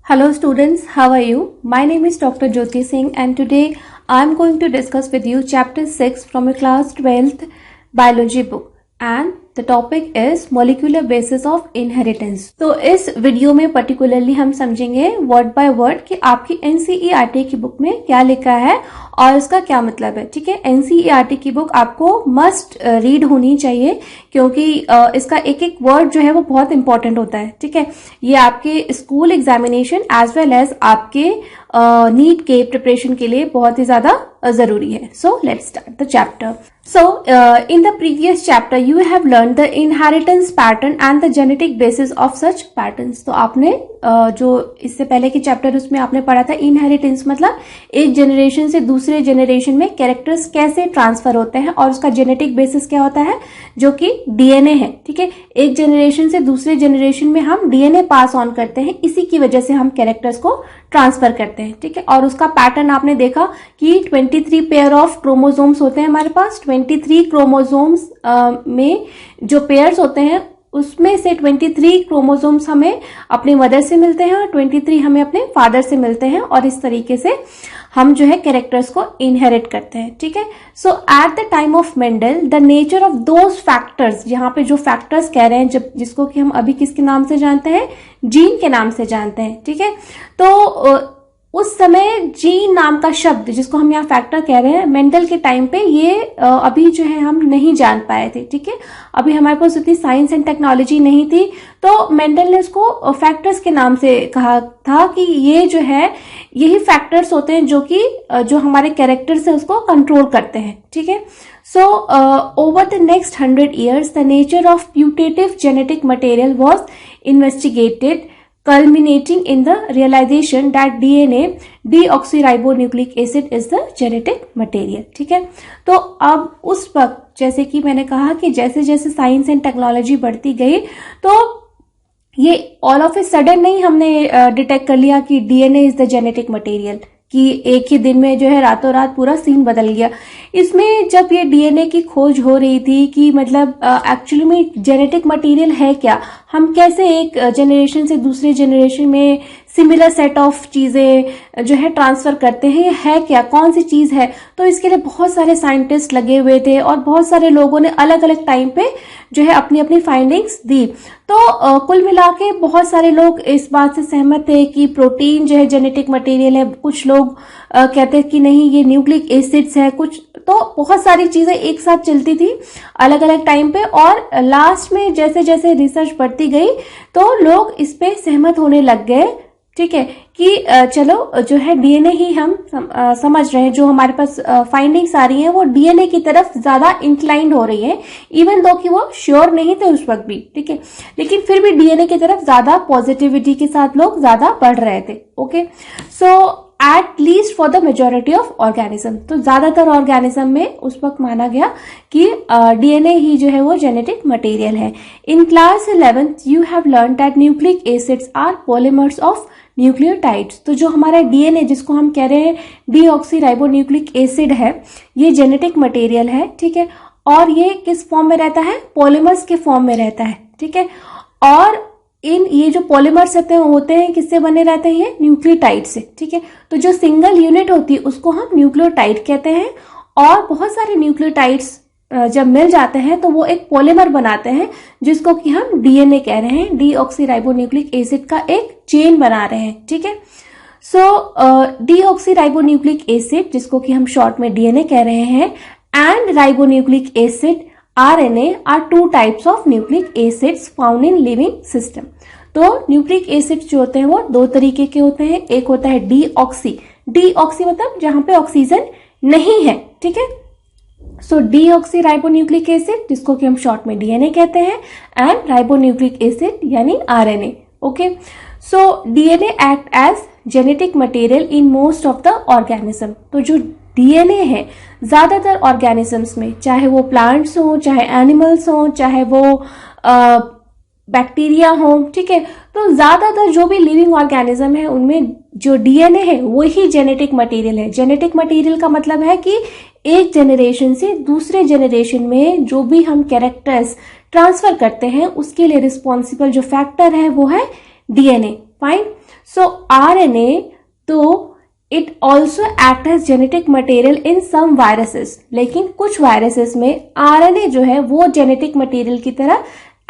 Hello students, how are you? My name is Dr. Jyoti Singh and today I am going to discuss with you chapter 6 from a class 12th biology book and the topic is molecular basis of inheritance. तो इस video में particularly हम समझेंगे word by word कि आपकी NCERT की book में क्या लिखा है और इसका क्या मतलब है। ठीक है, एनसीईआरटी की बुक आपको मस्ट रीड होनी चाहिए क्योंकि इसका एक एक वर्ड जो है वो बहुत इंपॉर्टेंट होता है। ठीक है, ये आपके school examination as well as आपके नीट के प्रिपरेशन के लिए बहुत ही ज्यादा जरूरी है। So let's start the chapter. So, in the previous chapter, you have learned the inheritance pattern and the genetic basis of such patterns. तो आपने जो इससे पहले के चैप्टर उसमें आपने पढ़ा था इनहेरिटेंस मतलब एक जनरेशन से दूसरे जनरेशन में कैरेक्टर्स कैसे ट्रांसफर होते हैं और उसका जेनेटिक बेसिस क्या होता है जो कि डीएनए है। ठीक है, एक जनरेशन से दूसरे जनरेशन में हम डीएनए पास ऑन करते हैं, इसी की वजह से हम कैरेक्टर्स को ट्रांसफर करते हैं। ठीक है, और उसका पैटर्न आपने देखा कि 23 पेयर ऑफ क्रोमोसोम्स होते हैं हमारे पास। 23 क्रोमोसोम्स में जो पेयर्स होते हैं उसमें से 23 क्रोमोसोम्स हमें अपनी मदर से मिलते हैं और 23 हमें अपने फादर से मिलते हैं और इस तरीके से हम जो है कैरेक्टर्स को इनहेरिट करते हैं। ठीक है, so at the time of Mendel the nature of those factors, यहाँ पे जो फैक्टर्स कह रहे हैं जिसको कि हम अभी किसके नाम से जानते हैं, जीन के नाम से जानते हैं। ठीक है, तो उस समय जीन नाम का शब्द जिसको हम यहाँ फैक्टर कह रहे हैं मेंडल के टाइम पे ये अभी जो है हम नहीं जान पाए थे। ठीक है, अभी हमारे पास उतनी साइंस एंड टेक्नोलॉजी नहीं थी तो मेंडल ने इसको फैक्टर्स के नाम से कहा था कि ये जो है यही फैक्टर्स होते हैं जो हमारे कैरेक्टर्स है उसको कंट्रोल करते हैं। ठीक है, so over the next 100 years the nature of putative genetic material was investigated culminating in the realization that DNA deoxyribonucleic acid is the genetic material। ठीक है, तो अब उस वक्त जैसे कि मैंने कहा कि जैसे जैसे साइंस एंड टेक्नोलॉजी बढ़ती गई तो ये ऑल ऑफ ए सडन नहीं हमने डिटेक्ट कर लिया कि DNA is the genetic material कि एक ही दिन में जो है रातों रात पूरा सीन बदल गया। इसमें जब ये डीएनए की खोज हो रही थी कि मतलब एक्चुअली में जेनेटिक मटेरियल है क्या, हम कैसे एक जनरेशन से दूसरे जनरेशन में सिमिलर सेट ऑफ चीजें जो है ट्रांसफर करते हैं, है क्या, कौन सी चीज है, तो इसके लिए बहुत सारे साइंटिस्ट लगे हुए थे और बहुत सारे लोगों ने अलग अलग टाइम पे जो है अपनी अपनी फाइंडिंग्स दी। तो कुल मिला के बहुत सारे लोग इस बात से सहमत थे कि प्रोटीन जो है जेनेटिक मटेरियल है, कुछ लोग कहते हैं कि नहीं ये न्यूक्लिक एसिड्स है, कुछ तो बहुत सारी चीजें एक साथ चलती थी अलग अलग टाइम पे और लास्ट में जैसे जैसे रिसर्च बढ़ती गई तो लोग इस पे सहमत होने लग गए। ठीक है, कि चलो जो है डीएनए ही हम समझ रहे हैं, जो हमारे पास फाइंडिंग्स आ रही हैं वो डीएनए की तरफ ज्यादा इंक्लाइंड हो रही है, इवन दो कि वो श्योर नहीं थे उस वक्त भी। ठीक है, लेकिन फिर भी डीएनए की तरफ ज्यादा पॉजिटिविटी के साथ लोग ज्यादा बढ़ रहे थे। Okay, so at least for the majority of organism, तो ज्यादातर ऑर्गेनिज्म में उस वक्त माना गया कि डीएनए ही जो है वो जेनेटिक मटेरियल है। In class 11th you have learn that nucleic acids are polymers of nucleotides. तो जो हमारा डीएनए जिसको हम कह रहे हैं डीऑक्सीराइबोन्यूक्लिक एसिड है, ये जेनेटिक मटेरियल है। ठीक है, और ये किस फॉर्म में रहता है, पॉलीमर्स के फॉर्म में रहता है। ठीक है, और ये जो पॉलीमर्स होते हैं किससे बने रहते हैं, न्यूक्लियोटाइड से। ठीक है, तो जो सिंगल यूनिट होती है उसको हम न्यूक्लियोटाइड कहते हैं और बहुत सारे न्यूक्लियोटाइड्स जब मिल जाते हैं तो वो एक पॉलीमर बनाते हैं जिसको कि हम डीएनए कह रहे हैं, डीऑक्सीराइबोन्यूक्लिक एसिड का एक चेन बना रहे हैं। ठीक है, सो डीऑक्सीराइबोन्यूक्लिक एसिड जिसको कि हम शॉर्ट में डीएनए कह रहे हैं and ribonucleic acid RNA are two types of nucleic acids found in living system. तो न्यूक्लिक एसिड्स जो होते हैं वो दो तरीके के होते हैं, एक होता है डीऑक्सी मतलब जहां पे ऑक्सीजन नहीं है। ठीक है, सो डीऑक्सीराइबोन्यूक्लिक एसिड जिसको कि हम शॉर्ट में डीएनए कहते हैं एंड राइबोन्यूक्लिक एसिड यानी RNA. Okay, so DNA act as genetic material in most of the organism. तो जो डीएनए है ज्यादातर ऑर्गेनिजम्स में, चाहे वो प्लांट्स हो, चाहे एनिमल्स हो, चाहे वो बैक्टीरिया हो, ठीक है, तो ज्यादातर जो भी लिविंग ऑर्गेनिज्म है उनमें जो डीएनए है वही जेनेटिक मटेरियल है। जेनेटिक मटेरियल का मतलब है कि एक जनरेशन से दूसरे जनरेशन में जो भी हम कैरेक्टर्स ट्रांसफर करते हैं उसके लिए रिस्पॉन्सिबल जो फैक्टर है वो है डीएनए। फाइन, सो RNA तो it also act as genetic material in some viruses, लेकिन कुछ वायरसेस में RNA जो है वो जेनेटिक मटेरियल की तरह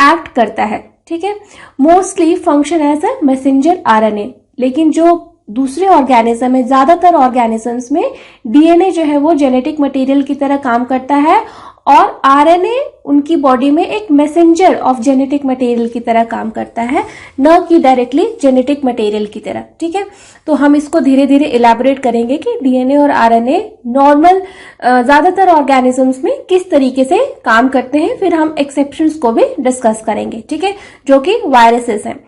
एक्ट करता है, ठीक है। Mostly function as a messenger RNA, लेकिन जो दूसरे ऑर्गेनिज्म है, ज्यादातर ऑर्गेनिजम्स में DNA जो है वो जेनेटिक मटेरियल की तरह काम करता है और RNA उनकी बॉडी में एक मैसेंजर ऑफ जेनेटिक मटेरियल की तरह काम करता है, न कि डायरेक्टली जेनेटिक मटेरियल की तरह, ठीक है। तो हम इसको धीरे धीरे इलैबोरेट करेंगे कि DNA और RNA नॉर्मल ज्यादातर ऑर्गेनिजम्स में किस तरीके से काम करते हैं, फिर हम एक्सेप्शंस को भी डिस्कस करेंगे, ठीक है, जो कि वायरसेस हैं।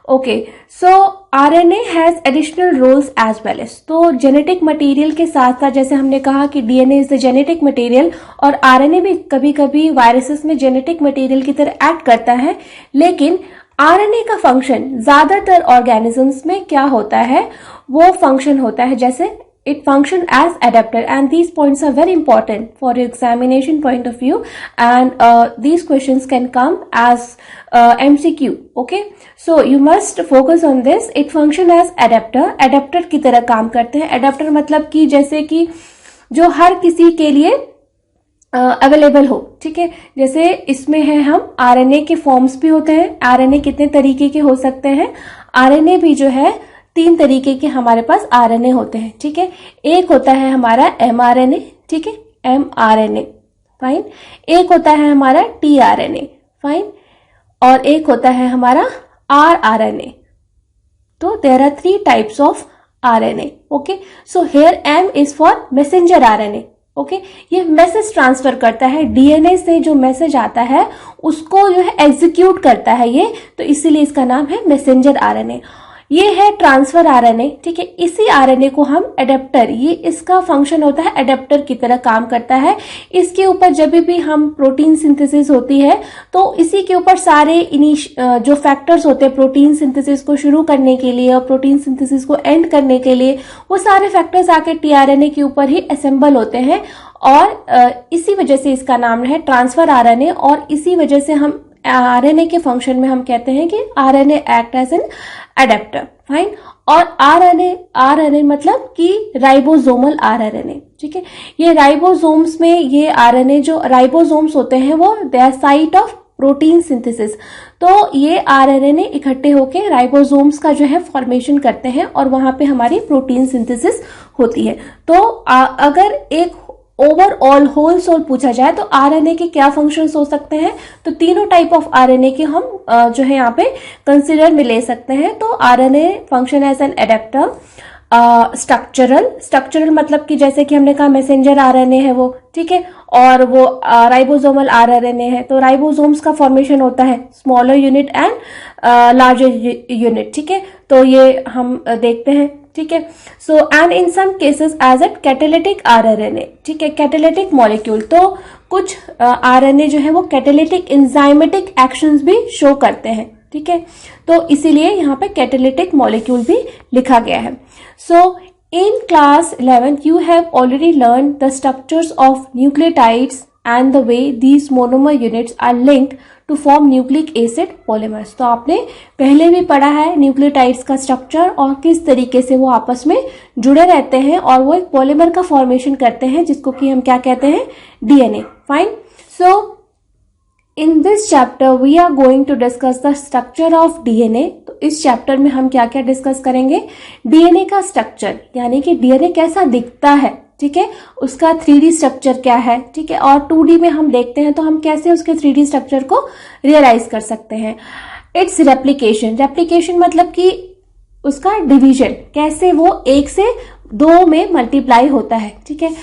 Okay, so RNA has additional roles as well as, तो जेनेटिक मटेरियल के साथ साथ जैसे हमने कहा कि DNA is the genetic material और RNA भी कभी कभी वायरसेस में जेनेटिक मटेरियल की तरह एक्ट करता है, लेकिन RNA का फंक्शन ज्यादातर ऑर्गेनिजम्स में क्या होता है, वो फंक्शन होता है जैसे it function as adapter, and these points are very important for your examination point of view, and these questions can come as MCQ. Okay, so you must focus on this. It function as adapter की तरह काम करते हैं। adapter मतलब कि जैसे कि जो हर किसी के लिए अवेलेबल हो, ठीक है। जैसे इसमें है हम RNA के फॉर्म्स भी होते हैं। RNA कितने तरीके के हो सकते हैं, RNA भी जो है 3 तरीके के हमारे पास RNA होते हैं, ठीक है। एक होता है हमारा mRNA, ठीक है, mRNA, फाइन। एक होता है हमारा tRNA, फाइन, और एक होता है हमारा rRNA। तो there are 3 types of RNA, okay. So here M is for messenger RNA, okay. ये मैसेज ट्रांसफर करता है, DNA से जो मैसेज आता है उसको जो है एग्जीक्यूट करता है ये, तो इसीलिए इसका नाम है मैसेंजर RNA। ये है ट्रांसफर RNA, ठीक है। इसी RNA को हम एडेप्टर, ये इसका फंक्शन होता है एडेप्टर की तरह काम करता है। इसके ऊपर जब भी हम प्रोटीन सिंथेसिस होती है तो इसी के ऊपर सारे जो फैक्टर्स होते हैं प्रोटीन सिंथेसिस को शुरू करने के लिए और प्रोटीन सिंथेसिस को एंड करने के लिए, वो सारे फैक्टर्स आके tRNA के ऊपर ही असेंबल होते हैं और इसी वजह से इसका नाम है ट्रांसफर RNA। और इसी वजह से हम RNA के फंक्शन में हम कहते हैं कि RNA act as an adaptor, fine. और RNA मतलब कि राइबोसोमल RNA, ठीक है। ये राइबोसोम्स में ये RNA जो राइबोसोम्स होते हैं वो they are site of protein synthesis, तो ये RNA इकट्ठे होके राइबोसोम्स का जो है फॉर्मेशन करते हैं और वहां पे हमारी प्रोटीन सिंथेसिस होती है। तो अगर एक ओवरऑल होल सोल पूछा जाए तो RNA के क्या फंक्शंस हो सकते हैं, तो तीनों टाइप ऑफ RNA के हम जो है यहाँ पे कंसिडर में ले सकते हैं। तो RNA function as an adaptor, structural मतलब कि जैसे कि हमने कहा मैसेंजर RNA है वो, ठीक है, और वो राइबोसोमल RNA है, तो राइबोसोम्स का फॉर्मेशन होता है smaller unit and larger unit, ठीक है। तो ये हम देखते हैं, ठीक है। So and in some cases as a catalytic RNA, ठीक है, कैटालिटिक मॉलिक्यूल। तो कुछ RNA जो है वो कैटालिटिक एंजाइमेटिक एक्शंस भी शो करते हैं, ठीक है। तो इसीलिए यहाँ पे कैटालिटिक मॉलिक्यूल भी लिखा गया है। So in class 11 you have already learned the structures of nucleotides and the way these monomer units are linked to form nucleic acid polymers। तो आपने पहले भी पढ़ा है न्यूक्लियोटाइड्स का स्ट्रक्चर और किस तरीके से वो आपस में जुड़े रहते हैं और वो एक पॉलीमर का फॉर्मेशन करते हैं जिसको कि हम क्या कहते हैं, DNA, fine. So in this chapter we are going to discuss the structure of DNA। तो इस चैप्टर में हम क्या क्या डिस्कस करेंगे, DNA का स्ट्रक्चर, यानी कि DNA कैसा दिखता है, ठीक है, उसका 3D स्ट्रक्चर क्या है, ठीक है, और 2D में हम देखते हैं तो हम कैसे उसके 3D स्ट्रक्चर को रियलाइज कर सकते हैं। इट्स रेप्लिकेशन मतलब कि उसका डिवीजन, कैसे वो 1 से 2 में मल्टीप्लाई होता है, ठीक है।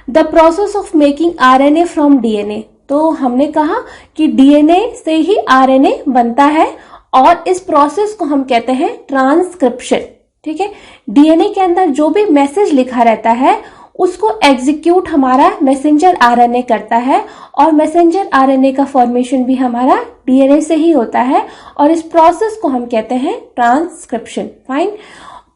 The process of making RNA from DNA, तो हमने कहा कि DNA से ही RNA बनता है और इस प्रोसेस को हम कहते हैं ट्रांसक्रिप्शन, ठीक है। DNA के अंदर जो भी मैसेज लिखा रहता है उसको एग्जीक्यूट हमारा मैसेंजर RNA करता है और मैसेंजर RNA का फॉर्मेशन भी हमारा DNA से ही होता है और इस प्रोसेस को हम कहते हैं ट्रांसक्रिप्शन, फाइन।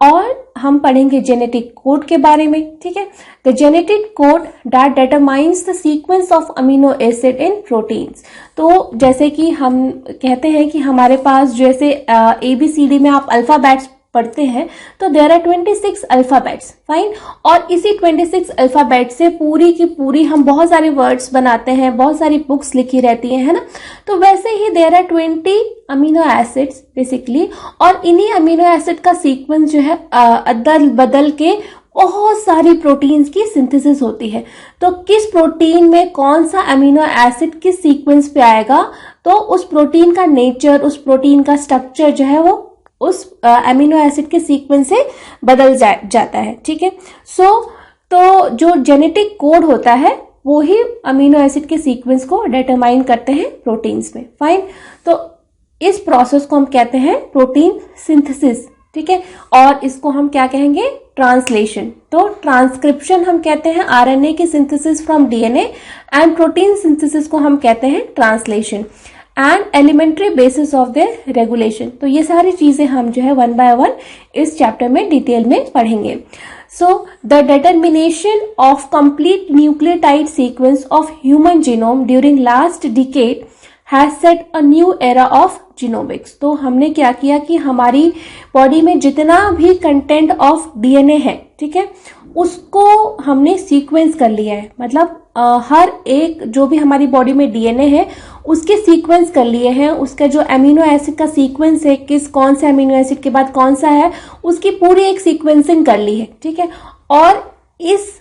और हम पढ़ेंगे जेनेटिक कोड के बारे में, ठीक है। The genetic code that determines the sequence of amino acid in proteins. तो जैसे कि हम कहते हैं कि हमारे पास जैसे ABCD में आप अल्फाबेट्स पढ़ते हैं तो देयर आर 26 अल्फाबेट्स, फाइन। और इसी 26 अल्फाबेट से पूरी की पूरी हम बहुत सारे वर्ड्स बनाते हैं, बहुत सारी बुक्स लिखी रहती हैं, है ना। तो वैसे ही there are 20 amino acids basically, और इन्हीं अमीनो एसिड का सीक्वेंस जो है अदल बदल के बहुत सारी प्रोटीन्स की सिंथेसिस होती है। तो किस प्रोटीन में कौन सा अमीनो एसिड किस सीक्वेंस पे आएगा, तो उस प्रोटीन का नेचर, उस प्रोटीन का स्ट्रक्चर जो है वो उस अमीनो एसिड के सीक्वेंस से बदल जाता है, ठीक है। तो जो जेनेटिक कोड होता है वो ही अमीनो एसिड के सीक्वेंस को डिटरमाइन करते हैं प्रोटीन्स में, फाइन। तो इस प्रोसेस को हम कहते हैं प्रोटीन सिंथेसिस, ठीक है। और इसको हम क्या कहेंगे, ट्रांसलेशन। तो ट्रांसक्रिप्शन हम कहते हैं आरएनए की synthesis from DNA, and protein synthesis को हम कहते हैं translation, and elementary basis of the regulation. तो ये सारी चीजें हम जो है 1 बाय 1 इस चैप्टर में डिटेल में पढ़ेंगे। So the determination of complete nucleotide sequence of human genome during last decade has set a new era of genomics. तो हमने क्या किया कि हमारी बॉडी में जितना भी कंटेंट ऑफ डीएनए है, ठीक है, उसको हमने सीक्वेंस कर लिया है। मतलब हर एक जो भी हमारी बॉडी में डीएनए है उसके सीक्वेंस कर लिए हैं, उसका जो अमीनो एसिड का सीक्वेंस है, कौन से अमीनो एसिड के बाद कौन सा है, उसकी पूरी एक सीक्वेंसिंग कर ली है, ठीक है। और इस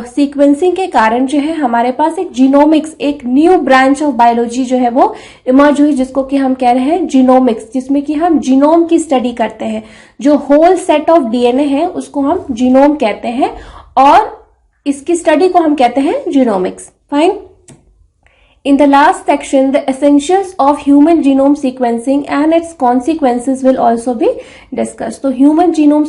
सीक्वेंसिंग के कारण जो है हमारे पास एक जीनोमिक्स, एक न्यू ब्रांच ऑफ बायोलॉजी जो है वो इमर्ज हुई, जिसको कि हम कह रहे हैं जीनोमिक्स, जिसमें कि हम जीनोम की स्टडी करते हैं। जो होल सेट ऑफ डीएनए है उसको हम जीनोम कहते हैं, और इसकी स्टडी को हम कहते हैं genomics, fine. In the last section, the essentials of human genome sequencing and its consequences will also be discussed. तो human genome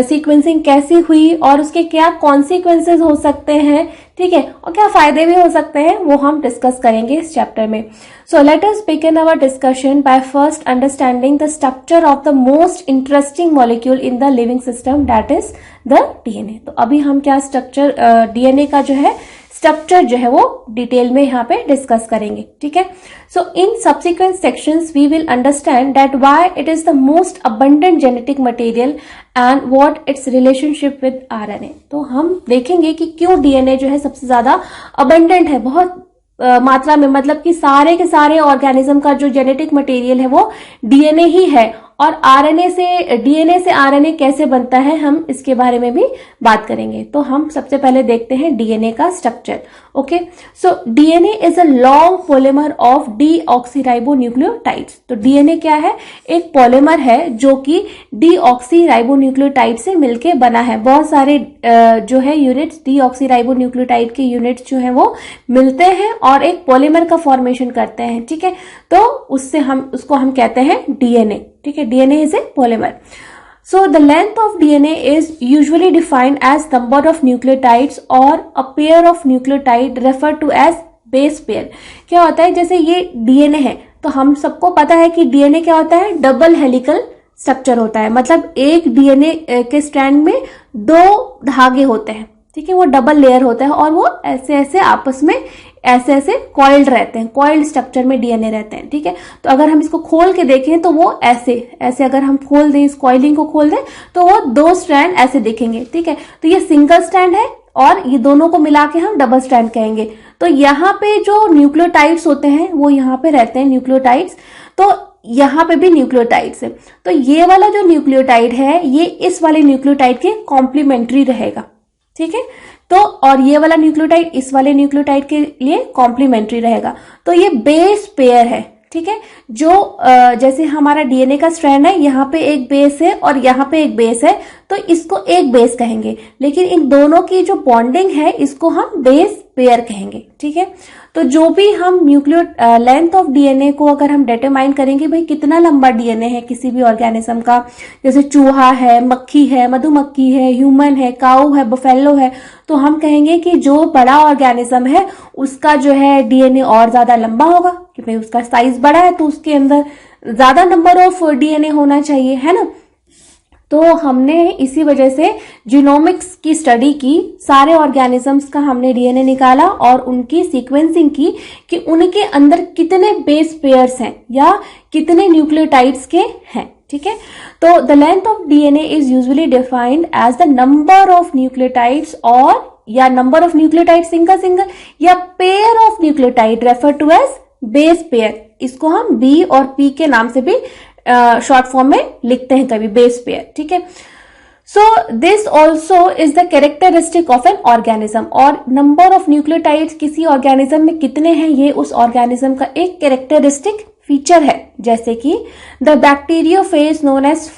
sequencing कैसी हुई और उसके क्या consequences हो सकते हैं, ठीक है, और क्या फायदे भी हो सकते हैं, वो हम डिस्कस करेंगे इस चैप्टर में। So let us begin our discussion by first understanding the structure of the most interesting molecule in the living system, that is the DNA. तो अभी हम क्या स्ट्रक्चर डीएनए का जो है स्ट्रक्चर जो है वो डिटेल में यहाँ पे डिस्कस करेंगे, ठीक है। So in subsequent sections we will understand that why it is the most abundant genetic material and what its relationship with RNA. तो हम देखेंगे कि क्यों डीएनए जो है सबसे ज्यादा अबंडेंट है, बहुत मात्रा में, मतलब कि सारे के सारे ऑर्गेनिज्म का जो जेनेटिक मटेरियल है वो डीएनए ही है, और आरएनए से डीएनए से आरएनए कैसे बनता है हम इसके बारे में भी बात करेंगे। तो हम सबसे पहले देखते हैं डीएनए का structure. Okay, so DNA is a long polymer of deoxyribonucleotides. तो डीएनए क्या है, एक पॉलीमर है जो कि डीऑक्सीराइबोन्यूक्लियोटाइड से मिलके बना है। बहुत सारे जो है यूनिट्स डीऑक्सीराइबोन्यूक्लियोटाइड के यूनिट्स जो है वो मिलते हैं और एक पॉलीमर का फॉर्मेशन करते हैं, ठीक है। तो उसको हम कहते हैं डीएनए, ठीक है। DNA is a polymer. So the length of DNA is usually defined as number of nucleotides or a pair of nucleotide referred to as base pair। क्या होता है, जैसे ये डीएनए है तो हम सबको पता है कि डीएनए क्या होता है, डबल हेलिकल स्ट्रक्चर होता है। मतलब एक डीएनए के स्ट्रैंड में 2 धागे होते हैं, ठीक है, वो डबल लेयर होता है और वो ऐसे ऐसे आपस में ऐसे ऐसे कॉइल्ड रहते हैं, कॉइल्ड स्ट्रक्चर में डीएनए रहते हैं, ठीक है। तो अगर हम इसको खोल के देखें तो वो ऐसे ऐसे अगर हम खोल दें, इस कॉइलिंग को खोल दें तो वो 2 स्ट्रैंड ऐसे दिखेंगे, ठीक है। तो ये सिंगल स्ट्रैंड है और ये दोनों को मिला के हम डबल स्ट्रैंड कहेंगे। तो यहाँ पे जो न्यूक्लियोटाइड्स होते हैं वो यहाँ पे रहते हैं न्यूक्लियोटाइड्स, तो यहाँ पे भी न्यूक्लियोटाइड्स है। तो ये वाला जो न्यूक्लियोटाइड है ये इस वाले न्यूक्लियोटाइड के कॉम्प्लीमेंट्री रहेगा, ठीक है। तो और ये वाला न्यूक्लियोटाइड इस वाले न्यूक्लियोटाइड के लिए कॉम्प्लीमेंट्री रहेगा। तो ये बेस पेयर है, ठीक है। जो जैसे हमारा डीएनए का स्ट्रैंड है, यहाँ पे एक बेस है और यहाँ पे एक बेस है, तो इसको एक बेस कहेंगे, लेकिन इन दोनों की जो बॉन्डिंग है इसको हम बेस पेयर कहेंगे, ठीक है। तो जो भी हम लेंथ ऑफ डीएनए को अगर हम डिटरमाइन करेंगे, भाई कितना लंबा डीएनए है किसी भी ऑर्गेनिज्म का, जैसे चूहा है, मक्खी है, मधुमक्खी है, ह्यूमन है, काऊ है, बफेलो है, तो हम कहेंगे कि जो बड़ा ऑर्गेनिज्म है उसका जो है डीएनए और ज्यादा लंबा होगा, क्योंकि उसका साइज बड़ा है तो उसके अंदर ज्यादा नंबर ऑफ डीएनए होना चाहिए, है ना। तो हमने इसी वजह से जीनोमिक्स की स्टडी की, सारे ऑर्गेनिजम्स का हमने डीएनए निकाला और उनकी सीक्वेंसिंग की कि उनके अंदर कितने बेस पेयर्स हैं या कितने न्यूक्लियोटाइड्स के हैं, ठीक है। तो the length of DNA is usually defined as the number of nucleotides, और या नंबर ऑफ न्यूक्लियोटाइड सिंगल या pair of nucleotide refer to as base pair. इसको हम बी और पी के नाम से भी शॉर्ट फॉर्म में लिखते हैं कभी, बेस पेयर, ठीक है। So this also is the characteristic of an organism, और नंबर ऑफ न्यूक्लियोटाइड्स किसी ऑर्गेनिज्म में कितने हैं ये उस ऑर्गेनिज्म का एक कैरेक्टरिस्टिक फीचर है। जैसे कि the bacteriophage known as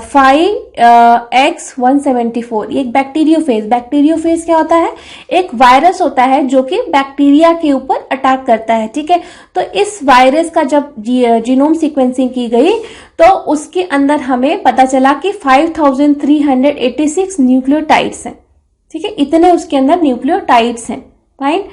5X174, ये एक बैक्टीरियोफेज क्या होता है, एक वायरस होता है जो कि बैक्टीरिया के ऊपर अटैक करता है, ठीक है। तो इस वायरस का जब जीनोम सीक्वेंसिंग की गई तो उसके अंदर हमें पता चला कि 5386 न्यूक्लियोटाइड्स हैं, ठीक है, इतने उसके अंदर न्यूक्लियोटाइड्स हैं, फाइन।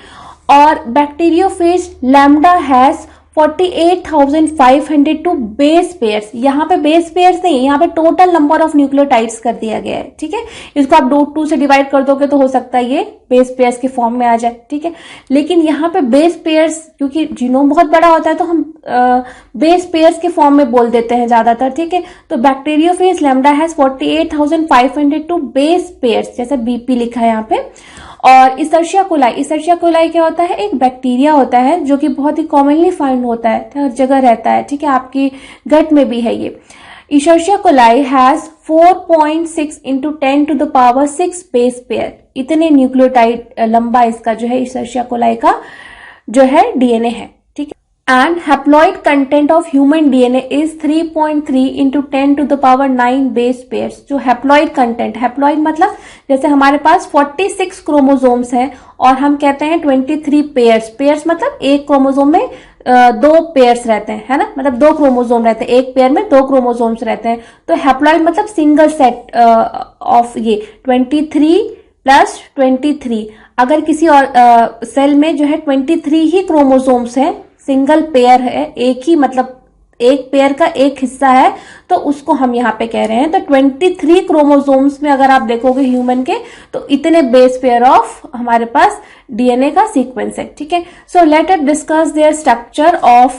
और bacteriophage lambda has 48,502 base pairs, यहाँ पे बेस पेयर्स नहीं, यहाँ पे टोटल नंबर ऑफ न्यूक्लियोटाइड्स कर दिया गया है, ठीक है। इसको आप 2 से डिवाइड कर दोगे तो हो सकता है ये बेस पेयर्स के फॉर्म में आ जाए, ठीक है। लेकिन यहाँ पे बेस पेयर्स, क्योंकि जीनोम बहुत बड़ा होता है तो हम बेस पेयर्स के फॉर्म में बोल देते हैं ज्यादातर, ठीक है। तो bacteriophage lambda has 48,502 base pairs, जैसे बीपी लिखा है यहाँ पे। और इशर्शिया कोलाई क्या होता है, एक बैक्टीरिया होता है जो कि बहुत ही कॉमनली फाइंड होता है, हर जगह रहता है, ठीक है, आपकी गट में भी है ये। Escherichia coli has 4.6 into 10 to the power 6 base pair, इतने न्यूक्लियोटाइड लंबा इसका जो है इशर्शिया कोलाई का जो है डीएनए है, ठीक है। And haploid content of human DNA is 3.3 into 10 to the power 9 base pairs. जो हैप्लॉइड कंटेंट, हैप्लॉइड मतलब जैसे हमारे पास 46 क्रोमोसोम्स हैं और हम कहते हैं 23 पेयर्स मतलब एक क्रोमोसोम में 2 पेयर्स रहते हैं, है ना, मतलब 2 क्रोमोसोम रहते हैं, एक पेयर में 2 क्रोमोसोम्स रहते हैं। तो हैप्लॉइड मतलब सिंगल सेट ऑफ ये 23 + 23। अगर किसी और सेल में जो है 23 ही क्रोमोसोम्स है, सिंगल पेयर है, एक ही मतलब एक पेयर का एक हिस्सा है, तो उसको हम यहाँ पे कह रहे हैं। तो 23 क्रोमोसोम्स में अगर आप देखोगे ह्यूमन के, तो इतने बेस पेयर ऑफ हमारे पास डीएनए का सीक्वेंस है, ठीक है। So let us discuss their structure of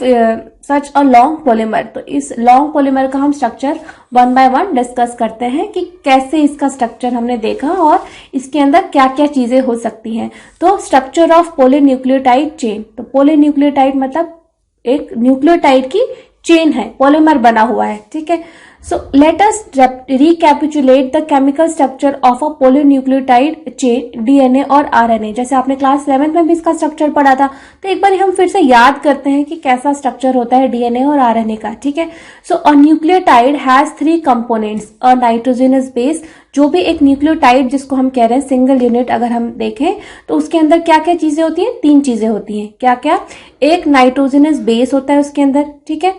such a long polymer. तो इस लॉन्ग पॉलीमर का हम स्ट्रक्चर 1 by 1 डिस्कस करते हैं कि कैसे इसका स्ट्रक्चर हमने देखा और इसके अंदर क्या क्या चीजें हो सकती हैं। तो स्ट्रक्चर ऑफ पॉलीन्यूक्लियोटाइड चेन। तो पॉलीन्यूक्लियोटाइड मतलब एक न्यूक्लियोटाइड की चेन है, पॉलीमर बना हुआ है, ठीक है। So let us recapitulate the chemical structure of a polynucleotide chain, DNA और आरएनए। जैसे आपने क्लास 11 में भी इसका स्ट्रक्चर पढ़ा था, तो एक बार हम फिर से याद करते हैं कि कैसा स्ट्रक्चर होता है डीएनए और आरएनए का, ठीक है। So a nucleotide has 3 components, a nitrogenous base, जो भी एक न्यूक्लियोटाइड जिसको हम कह रहे हैं सिंगल यूनिट, अगर हम देखें तो उसके अंदर क्या क्या चीजें होती हैं, 3 चीजें होती हैं। क्या क्या? एक नाइट्रोजनस बेस होता है उसके अंदर, ठीक है।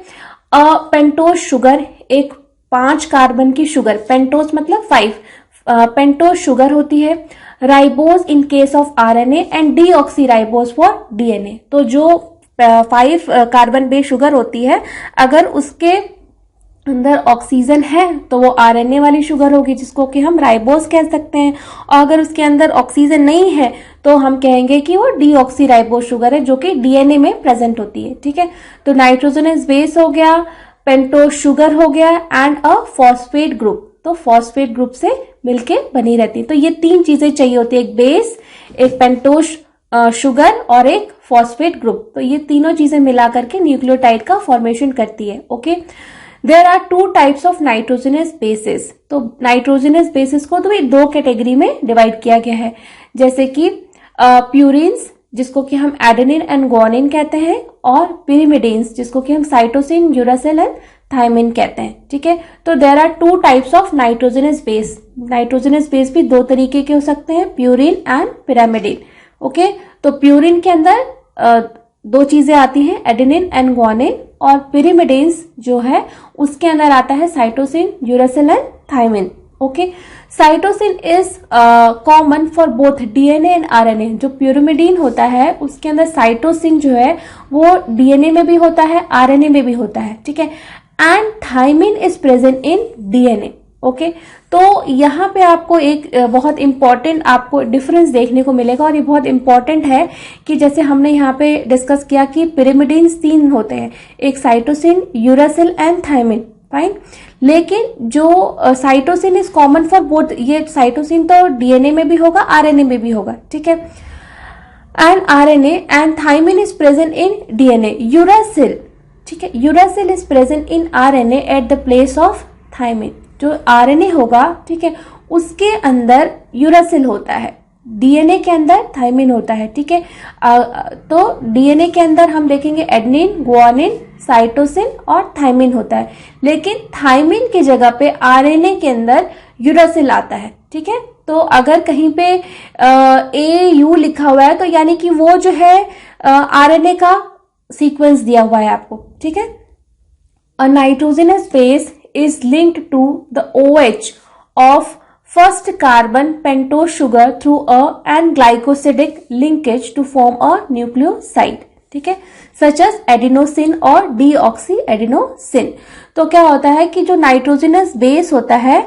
पेंटोज शुगर, एक 5 कार्बन की शुगर, पेंटोज मतलब 5, पेंटोज शुगर होती है। Ribose in case of RNA and deoxyribose for DNA. तो जो 5 कार्बन बेस शुगर होती है, अगर उसके अंदर ऑक्सीजन है तो वो आरएनए वाली शुगर होगी, जिसको कि हम राइबोज कह सकते हैं। और अगर उसके अंदर ऑक्सीजन नहीं है तो हम कहेंगे कि वो डीऑक्सीराइबोज शुगर है, जो कि डीएनए में प्रेजेंट होती है, ठीक है। तो नाइट्रोजनस बेस हो गया, पेंटोज शुगर हो गया एंड अ फॉस्फेट ग्रुप। तो फॉस्फेट ग्रुप से मिलके बनी रहती है। तो ये 3 चीजें चाहिए होती है, एक बेस, एक पेंटोज शुगर और एक फॉस्फेट ग्रुप। तो ये तीनों चीजें मिला करके न्यूक्लियोटाइड का फॉर्मेशन करती है, okay. There are 2 types of nitrogenous bases. तो नाइट्रोजनस बेसिस को तो 2 कैटेगरी में डिवाइड किया गया है, जैसे कि प्यूरिन्स, जिसको कि हम एडेनिन एंड ग्वानिन कहते हैं, और पिरिमिडिन्स, जिसको कि हम साइटोसिन, यूरासिल एंड थायमिन कहते हैं, ठीक है। तो there are 2 types of nitrogenous base. Nitrogenous base भी 2 तरीके के हो सकते हैं, प्यूरिन एंड पिरामिडिन, ओके। तो प्यूरिन के अंदर 2 चीजें आती हैं, एडेनिन एंड ग्वानिन, और पिरिमिडिन्स जो है उसके अंदर आता है cytosine, uracil and thymine, okay. Cytosine is common for both DNA and RNA. जो प्यूरिमिडीन होता है उसके अंदर साइटोसिन जो है वो डीएनए में भी होता है, आरएनए में भी होता है, ठीक है। And thymine is present in DNA, okay. तो यहाँ पे आपको एक बहुत इंपॉर्टेंट आपको डिफरेंस देखने को मिलेगा, और ये बहुत इंपॉर्टेंट है कि जैसे हमने यहाँ पे डिस्कस किया कि पिरिमिडिन्स 3 होते हैं, एक cytosine, uracil and thiamine, fine. लेकिन जो cytosine is common for both, ये साइटोसिन तो डीएनए में भी होगा, आरएनए में भी होगा, ठीक है, and RNA, and thymine is present in DNA. Uracil, ठीक है, uracil is present in RNA at the place of thymine. जो आरएनए होगा, ठीक है, उसके अंदर यूरासिल होता है, डीएनए के अंदर थाइमिन होता है, ठीक है। तो डीएनए के अंदर हम देखेंगे एडेनिन, गुआनिन, साइटोसिन और थाइमिन होता है, लेकिन थाइमिन की जगह पे आरएनए के अंदर यूरासिल आता है, ठीक है। तो अगर कहीं पे AU लिखा हुआ है तो यानी कि वो जो है आरएनए का सीक्वेंस दिया हुआ है आपको, ठीक है। A nitrogenous base is linked to the OH of first carbon pentose sugar through a and glycosidic linkage to form a nucleoside, ठीक है, such as adenosine और deoxyadenosine। तो क्या होता है कि जो नाइट्रोजनस बेस होता है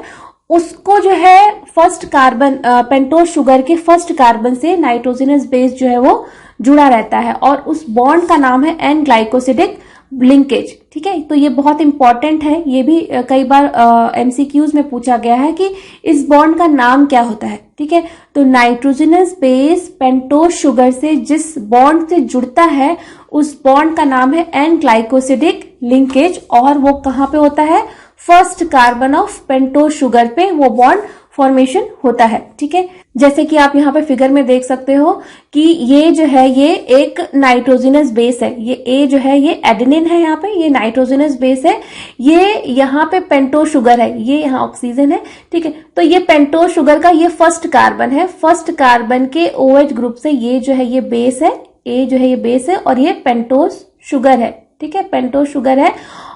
उसको जो है फर्स्ट कार्बन पेंटोज शुगर के फर्स्ट कार्बन से नाइट्रोजनस बेस जो है वो जुड़ा रहता है और उस बॉन्ड का नाम है एन ग्लाइकोसिडिक लिंकेज, ठीक है। तो ये बहुत इंपॉर्टेंट है, ये भी कई बार एमसीक्यूज में पूछा गया है कि इस बॉन्ड का नाम क्या होता है, ठीक है। तो नाइट्रोजनस बेस पेंटोज शुगर से जिस बॉन्ड से जुड़ता है उस बॉन्ड का नाम है एन ग्लाइकोसिडिक लिंकेज, और वो कहाँ पे होता है, first carbon of pentose sugar पे वो बॉन्ड फॉर्मेशन होता है, ठीक है। जैसे कि आप यहाँ पे फिगर में देख सकते हो कि ये जो है ये एक नाइट्रोजनस बेस है, ये ए जो है ये एडेनिन है, यहाँ पे ये नाइट्रोजनस बेस है, ये यहाँ पे पेंटोज शुगर है, ये यहाँ ऑक्सीजन है, ठीक है। तो ये पेंटोज शुगर का ये फर्स्ट कार्बन है, फर्स्ट कार्बन के OH ग्रुप से ये जो है ये बेस है, ए जो है ये बेस है और ये पेंटोज शुगर है, ठीक है, पेंटोज शुगर है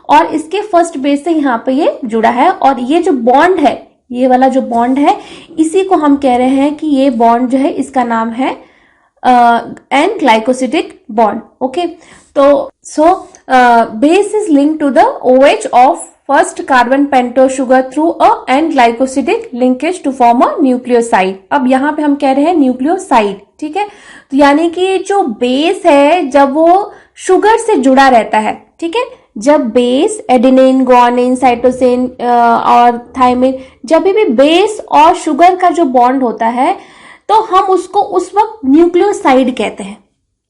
और इसके फर्स्ट बेस से यहाँ पे ये जुड़ा है। और ये जो बॉन्ड है, ये वाला जो बॉन्ड है, इसी को हम कह रहे हैं कि ये बॉन्ड जो है इसका नाम है एन ग्लाइकोसिडिक बॉन्ड, ओके। तो base is link to the OH of first carbon pentose sugar through a N glycosidic linkage to form a nucleoside. अब यहाँ पे हम कह रहे हैं न्यूक्लियोसाइड, ठीक है। तो यानी कि जो बेस है जब वो शुगर से जुड़ा रहता है, ठीक है, जब बेस एडेनिन, गुआनिन, साइटोसिन और थाइमिन, जब भी बेस और शुगर का जो बॉन्ड होता है तो हम उसको उस वक्त न्यूक्लियोसाइड कहते हैं,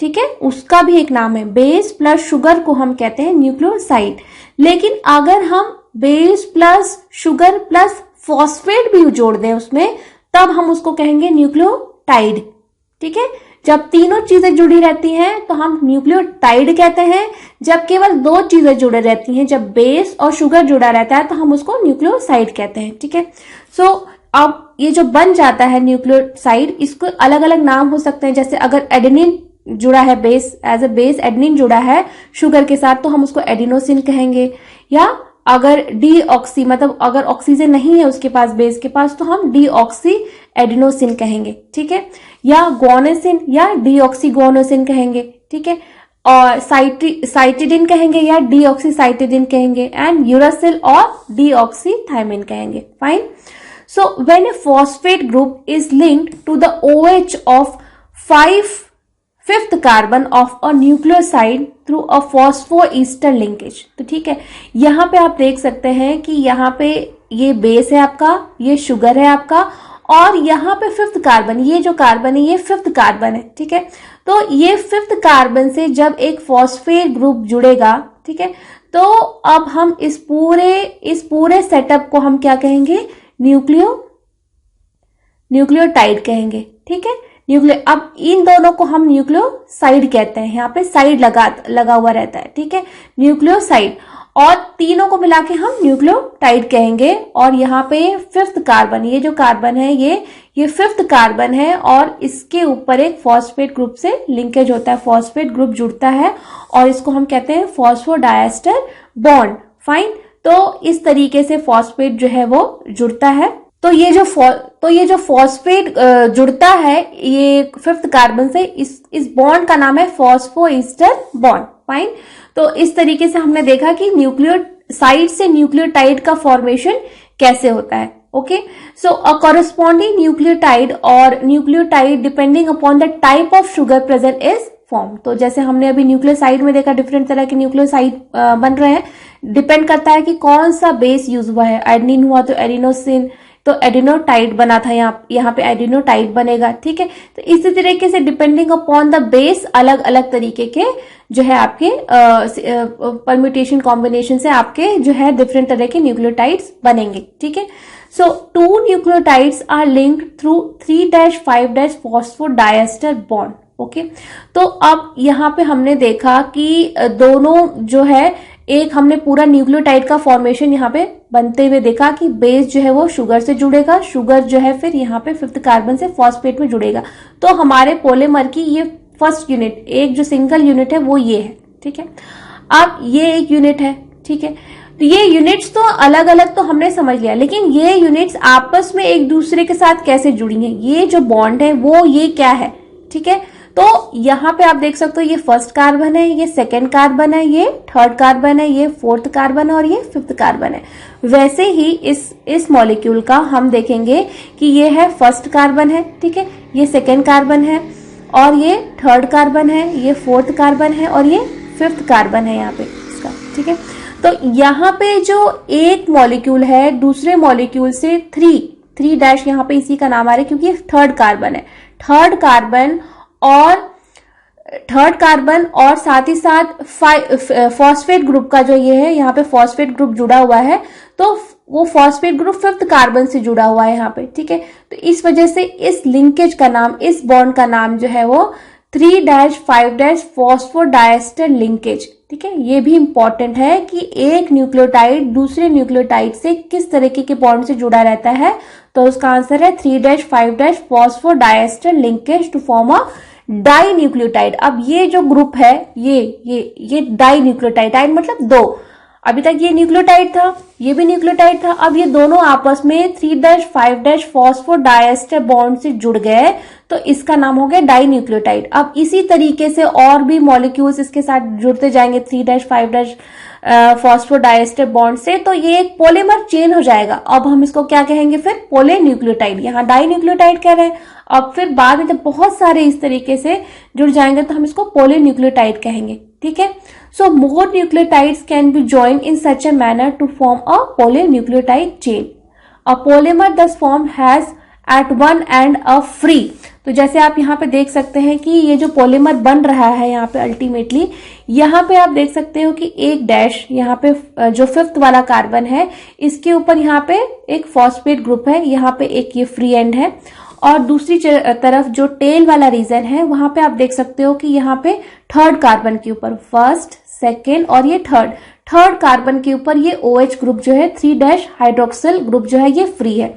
ठीक है, उसका भी एक नाम है, बेस प्लस शुगर को हम कहते हैं न्यूक्लियोसाइड। लेकिन अगर हम base plus sugar plus phosphate भी जोड़ दें उसमें तब हम उसको कहेंगे न्यूक्लियोटाइड, ठीक है। जब तीनों चीजें जुड़ी रहती हैं तो हम न्यूक्लियोटाइड कहते हैं, जब केवल दो चीजें जुड़े रहती हैं, जब बेस और शुगर जुड़ा रहता है तो हम उसको न्यूक्लियोसाइड कहते हैं, ठीक है। सो अब ये जो बन जाता है न्यूक्लियोसाइड, इसको अलग अलग नाम हो सकते हैं, जैसे अगर एडेनिन जुड़ा है base, as a base adenine जुड़ा है शुगर के साथ तो हम उसको एडिनोसिन कहेंगे, या अगर डीऑक्सी मतलब अगर ऑक्सीजन नहीं है उसके पास बेस के पास तो हम डीऑक्सी एडिनोसिन कहेंगे, ठीक है, या गुआनोसिन या डीऑक्सी गुआनोसिन कहेंगे, ठीक है, और साइटिडिन कहेंगे या डीऑक्सीसाइटिडिन कहेंगे, एंड यूरासिल और डीऑक्सीथाइमिन कहेंगे, fine. So when a phosphate group is linked to the OH of 5th carbon of a nucleoside through a phosphoester linkage, तो ठीक है, यहाँ पे आप देख सकते हैं कि यहाँ पे ये बेस है आपका, ये शुगर है आपका, और यहाँ पे 5th कार्बन, ये जो कार्बन है ये 5th कार्बन है, ठीक है। तो ये 5th कार्बन से जब एक फॉस्फेट ग्रुप जुड़ेगा, ठीक है, तो अब हम इस पूरे सेटअप को हम क्या कहेंगे, न्यूक्लियोटाइड कहेंगे, ठीक है। अब इन दोनों को हम न्यूक्लियोसाइड कहते हैं, यहाँ पे साइड लगा हुआ रहता है, ठीक है, न्यूक्लियोसाइड, और तीनों को मिला के हम न्यूक्लियोटाइड कहेंगे। और यहाँ पे 5th कार्बन, ये जो कार्बन है ये 5th कार्बन है और इसके ऊपर एक फॉस्फेट ग्रुप से लिंकेज होता है, फॉस्फेट ग्रुप जुड़ता है और इसको हम कहते हैं फॉस्फोडाइएस्टर बॉन्ड, फाइन। तो इस तरीके से फॉस्फेट जो है वो जुड़ता है। तो ये जो फॉस्फेट जुड़ता है ये 5th कार्बन से, इस बॉन्ड का नाम है फॉस्फोईस्टर बॉन्ड, फाइन। तो इस तरीके से हमने देखा कि न्यूक्लियोसाइड से न्यूक्लियोटाइड का फॉर्मेशन कैसे होता है, ओके। सो अ कॉरेस्पॉन्डिंग न्यूक्लियोटाइड और nucleotide depending upon the type of sugar present is form. तो जैसे हमने अभी न्यूक्लियोसाइड में देखा डिफरेंट तरह के न्यूक्लियोसाइड बन रहे हैं, डिपेंड करता है कि कौन सा बेस यूज हुआ है। एडेनिन हुआ तो एडिनोसिन, तो एडिनोटाइड बना था, यहाँ पे एडिनोटाइड बनेगा, ठीक है। तो इसी तरीके से डिपेंडिंग अपॉन द बेस अलग अलग तरीके के जो है आपके परम्यूटेशन कॉम्बिनेशन से आपके जो है डिफरेंट तरह के न्यूक्लियोटाइड्स बनेंगे, ठीक है। So 2 nucleotides are linked through 3-5 phosphodiester bond, okay. तो अब यहाँ पे हमने देखा कि दोनों जो है, एक हमने पूरा न्यूक्लियोटाइड का फॉर्मेशन यहाँ पे बनते हुए देखा कि बेस जो है वो शुगर से जुड़ेगा, शुगर जो है फिर यहाँ पे 5th कार्बन से फॉस्फेट में जुड़ेगा। तो हमारे पॉलीमर की ये फर्स्ट यूनिट, एक जो सिंगल यूनिट है वो ये है, ठीक है। अब ये एक यूनिट है, ठीक है। तो ये यूनिट्स तो अलग अलग तो हमने समझ लिया, लेकिन ये यूनिट्स आपस में एक दूसरे के साथ कैसे जुड़ी हैं, ये जो बॉन्ड है वो ये क्या है, ठीक है। तो यहाँ पे आप देख सकते हो ये फर्स्ट कार्बन है, ये सेकेंड कार्बन है, ये थर्ड कार्बन है, ये 4th कार्बन है और ये 5th कार्बन है। वैसे ही इस मॉलिक्यूल का हम देखेंगे कि ये है फर्स्ट कार्बन है, ठीक है, ये सेकेंड कार्बन है और ये थर्ड कार्बन है, ये 4th कार्बन है और ये 5th कार्बन है यहाँ पे इसका, ठीक है। तो यहाँ पे जो एक मॉलिक्यूल है दूसरे मॉलिक्यूल से 3 यहाँ पे इसी का नाम आ रहा है क्योंकि ये थर्ड कार्बन है। थर्ड कार्बन और साथ ही साथ फॉस्फेट ग्रुप का जो ये है, यहाँ पे फॉस्फेट ग्रुप जुड़ा हुआ है, तो वो फॉस्फेट ग्रुप 5th कार्बन से जुड़ा हुआ है यहाँ पे, ठीक है। तो इस वजह से इस लिंकेज का नाम, इस बॉन्ड का नाम जो है वो 3-5 फॉस्फोडाइएस्टर लिंकेज, ठीक है। ये भी इंपॉर्टेंट है कि एक न्यूक्लियोटाइड दूसरे न्यूक्लियोटाइड से किस तरीके के बॉन्ड से जुड़ा रहता है, तो उसका आंसर है 3-5 phosphodiester linkage to form a dinucleotide. अब ये जो ग्रुप है ये डाई न्यूक्लियोटाइड मतलब 2, अभी तक ये न्यूक्लियोटाइड था, ये भी न्यूक्लियोटाइड था, अब ये दोनों आपस में 3-5 फॉस्फोडाइएस्टर बॉन्ड से जुड़ गए, तो इसका नाम हो गया डाई न्यूक्लियोटाइड। अब इसी तरीके से और भी मॉलिक्यूल्स इसके साथ जुड़ते जाएंगे 3-5 फॉस्फोडाइएस्टर बॉन्ड से, तो ये एक पॉलीमर चेन हो जाएगा। अब हम इसको क्या कहेंगे फिर, पॉलीन्यूक्लियोटाइड। यहाँ डाई न्यूक्लियोटाइड कह रहे हैं, अब फिर बाद में जब बहुत सारे इस तरीके से जुड़ जाएंगे तो हम इसको पॉलीन्यूक्लियोटाइड कहेंगे, ठीक है। So more nucleotides can be joined in such a manner to form a polynucleotide chain. A polymer thus formed has at one end a free. तो जैसे आप यहाँ पे देख सकते हैं कि ये जो पॉलीमर बन रहा है यहाँ पे अल्टीमेटली, यहाँ पे आप देख सकते हो कि एक डैश यहाँ पे जो 5th वाला कार्बन है इसके ऊपर यहाँ पे एक फॉस्फेट ग्रुप है, यहाँ पे एक ये फ्री एंड है, और दूसरी तरफ जो टेल वाला रीजन है वहां पे आप देख सकते हो कि यहाँ पे थर्ड कार्बन के ऊपर फर्स्ट, सेकेंड और ये थर्ड कार्बन के ऊपर ये OH ग्रुप जो है 3- हाइड्रोक्सिल ग्रुप जो है ये फ्री है।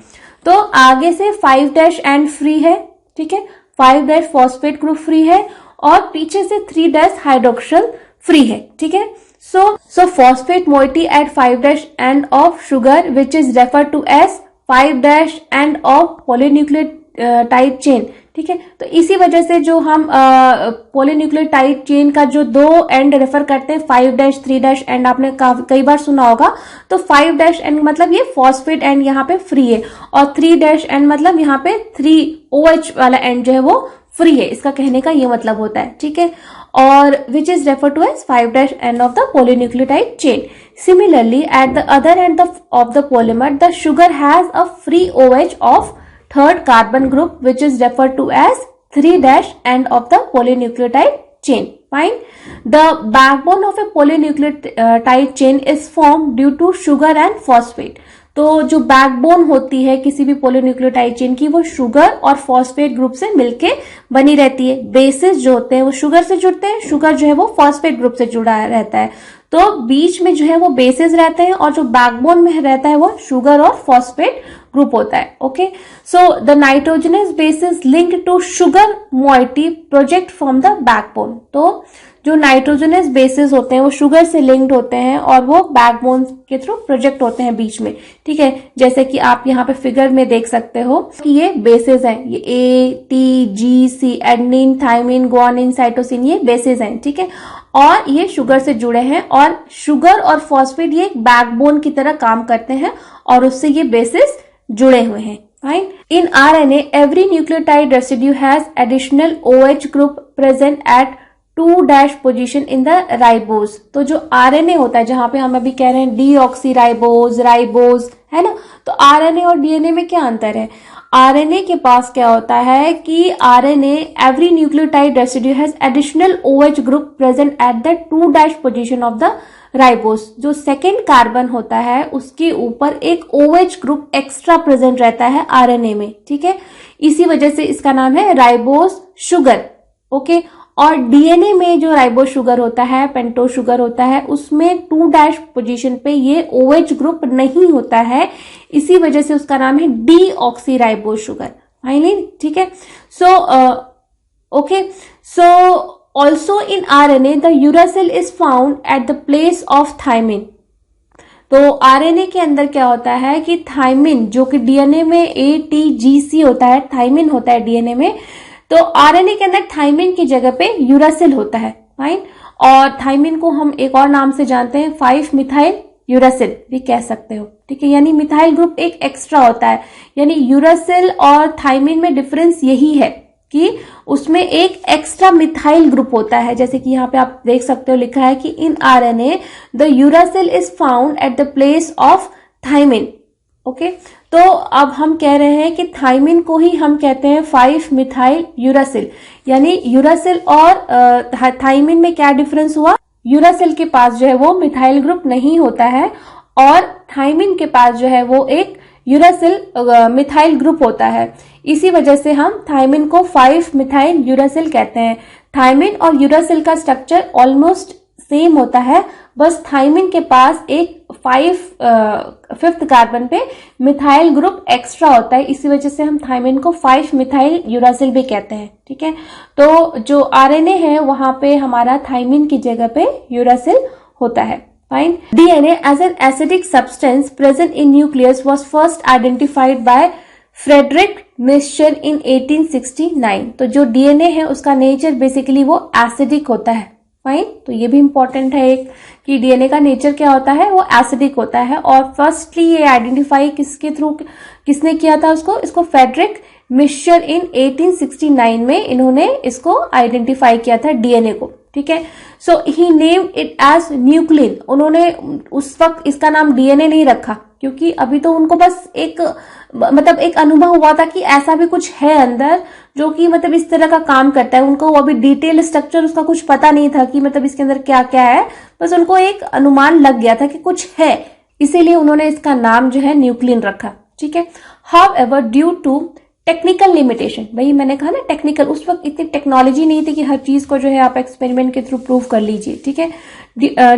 तो आगे से 5- एंड फ्री है, ठीक है, 5- फॉस्फेट ग्रुप फ्री है और पीछे से 3- हाइड्रोक्सिल फ्री है, ठीक है। So phosphate moiety at 5- end of sugar which is refer to as 5- end of polynucleotide chain, ठीक है। तो इसी वजह से जो हम पॉलीन्यूक्लियोटाइड चेन का जो 2 एंड रेफर करते हैं 5- 3- एंड आपने कई बार सुना होगा, तो 5- एंड मतलब ये फॉस्फेट एंड यहाँ पे फ्री है और 3- एंड मतलब यहाँ पे 3OH वाला एंड जो है वो फ्री है, इसका कहने का ये मतलब होता है, ठीक है। और which is refer to as 5- end of the polynucleotide chain. Similarly, at the other end of the polymer, the sugar has a free OH of 3rd carbon group, which is referred to as 3- end of the polynucleotide chain. Fine. The backbone of a polynucleotide chain is formed due to sugar and phosphate. तो जो backbone होती है किसी भी polynucleotide chain की वो sugar और phosphate group से मिलके बनी रहती है। बेसिस जो होते हैं वो शुगर से जुड़ते हैं, शुगर जो है वो फॉस्फेट ग्रुप से जुड़ा रहता है, तो बीच में जो है वो बेसिस रहते हैं और जो बैकबोन में रहता है वो शुगर और फॉस्फेट ग्रुप होता है। Okay, so the nitrogenous bases link to sugar moiety project from the backbone. तो जो नाइट्रोजनस बेसिस होते हैं वो शुगर से लिंक्ड होते हैं और वो बैकबोन के थ्रू प्रोजेक्ट होते हैं बीच में, ठीक है। जैसे कि आप यहाँ पे फिगर में देख सकते हो कि ये बेसिस हैं, ये A, T, G, C, adenine, thymine, guanine, cytosine, ये बेसिस हैं, ठीक है। और ये शुगर से जुड़े हैं और शुगर और फॉस्फेट ये एक बैकबोन की तरह काम करते हैं और उससे ये बेसिस जुड़े हुए हैं। Fine. In RNA, every nucleotide residue has additional OH group present at 2 dash position in the ribose. तो जो आरएनए होता है, जहां पे हम अभी कह रहे हैं डीऑक्सीराइबोज, राइबोज, है ना, तो आरएनए और डीएनए में क्या अंतर है? आरएनए के पास क्या होता है कि RNA every nucleotide residue has additional OH group present at the 2 dash position of the ribose. जो सेकेंड कार्बन होता है उसके ऊपर एक OH ग्रुप एक्स्ट्रा प्रेजेंट रहता है आरएनए में, ठीक है, इसी वजह से इसका नाम है राइबोस शुगर। ओके, और डीएनए में जो राइबोस शुगर होता है, पेंटोस शुगर होता है, उसमें 2 डैश पोजीशन पे ये OH ग्रुप नहीं होता है, इसी वजह से उसका नाम है डीऑक्सीराइबोस शुगर। फाइनली, ठीक है। So okay, so also in RNA the uracil is found at the place of thymine। तो आरएनए के अंदर क्या होता है कि थाइमिन, जो कि डीएनए में ATGC होता है, थाइमिन होता है डीएनए में, तो आरएनए के अंदर थाइमिन की जगह पे यूरासिल होता है। फाइन, और थाइमिन को हम एक और नाम से जानते हैं 5 मिथाइल यूरासिल भी कह सकते हो, ठीक है, यानी मिथाइल ग्रुप एक एक्स्ट्रा होता है। यानी यूरासिल और थाइमिन में डिफरेंस यही है कि उसमें एक एक्स्ट्रा मिथाइल ग्रुप होता है, जैसे कि यहाँ पे आप देख सकते हो लिखा है कि in RNA the uracil is found at the place of thymine. Okay, तो अब हम कह रहे हैं कि थाइमिन को ही हम कहते हैं 5 मिथाइल यूरासिल। यानी यूरासिल और थाइमिन में क्या डिफरेंस हुआ? यूरासिल के पास जो है वो मिथाइल ग्रुप नहीं होता है और थाइमिन के पास जो है वो एक यूरासिल मिथाइल ग्रुप होता है। इसी वजह से हम थाइमिन को 5 मिथाइल यूरासिल कहते हैं। थाइमिन और यूरासिल का स्ट्रक्चर ऑलमोस्ट सेम होता है, बस थाइमिन के पास एक 5th कार्बन पे मिथाइल ग्रुप एक्स्ट्रा होता है, इसी वजह से हम थाइमिन को 5 मिथाइल यूरासिल भी कहते हैं, ठीक है। तो जो आरएनए है वहां पे हमारा थाइमिन की जगह पे यूरासिल होता है। Fine. DNA as an acidic substance present in nucleus was first identified by Frederick Michel in 1869। तो जो DNA है उसका नेचर बेसिकली वो एसिडिक होता है। फाइन, तो ये भी इंपॉर्टेंट है एक कि DNA का नेचर क्या होता है, वो एसिडिक होता है। और फर्स्टली ये आइडेंटिफाई किसके थ्रू, किसने किया था उसको? इसको फेडरिक मिशर इन 1869 में इन्होंने इसको आइडेंटिफाई किया था डीएनए को, ठीक है। सो ही नेम्ड इट एज न्यूक्लिन। उन्होंने उस वक्त इसका नाम डीएनए नहीं रखा क्योंकि अभी तो उनको बस एक मतलब एक अनुभव हुआ था कि ऐसा भी कुछ है अंदर जो कि मतलब इस तरह का काम करता है। उनको अभी डिटेल स्ट्रक्चर उसका कुछ पता नहीं था कि मतलब इसके अंदर क्या क्या है, बस उनको एक अनुमान लग गया था कि कुछ है, इसीलिए उन्होंने इसका नाम जो है न्यूक्लिन रखा, ठीक है। However due to technical limitation, वही मैंने कहा ना टेक्निकल, उस वक्त इतनी टेक्नोलॉजी नहीं थी कि हर चीज को जो है आप एक्सपेरिमेंट के थ्रू प्रूव कर लीजिए, ठीक है।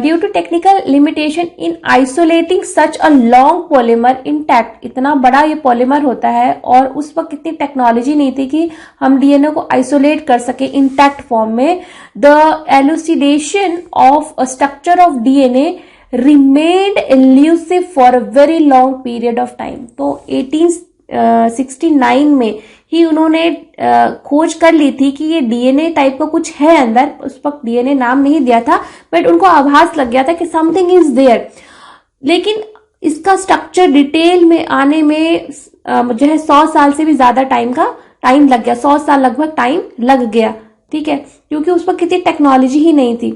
Due to technical limitation in isolating such a long polymer intact, इतना बड़ा ये पॉलीमर होता है और उस वक्त इतनी टेक्नोलॉजी नहीं थी कि हम डीएनए को आइसोलेट कर सके इंटैक्ट फॉर्म में। The elucidation of a structure of DNA remained elusive for a very long period of time। तो 1869 में ही उन्होंने खोज कर ली थी कि ये डीएनए टाइप का कुछ है अंदर। उस वक्त डीएनए नाम नहीं दिया था, बट उनको आभास लग गया था कि समथिंग इज देयर। लेकिन इसका स्ट्रक्चर डिटेल में आने में जो है 100 साल से भी ज्यादा टाइम लग गया, 100 साल लगभग टाइम लग गया, ठीक है, क्योंकि उस वक्त कितनी टेक्नोलॉजी ही नहीं थी।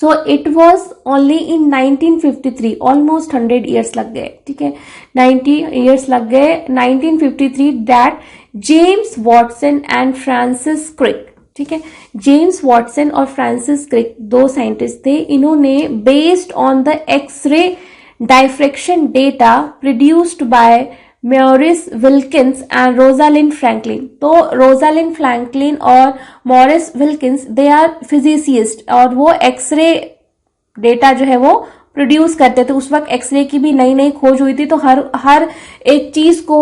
So it was only in 1953, almost 100 years लग गए, ठीक है, 90 years लग गए, 1953 that James Watson and Francis Crick, ठीक है, जेम्स वॉटसन और फ्रांसिस क्रिक दो साइंटिस्ट थे। इन्होंने based on the x ray diffraction data produced by Maurice Wilkins and Rosalind Franklin. तो रोजालिंड फ्रैंकलिन और Maurice Wilkins they are physicist और वो एक्सरे डेटा जो है वो प्रोड्यूस करते थे। उस वक्त एक्सरे की भी नई नई खोज हुई थी, तो हर एक चीज को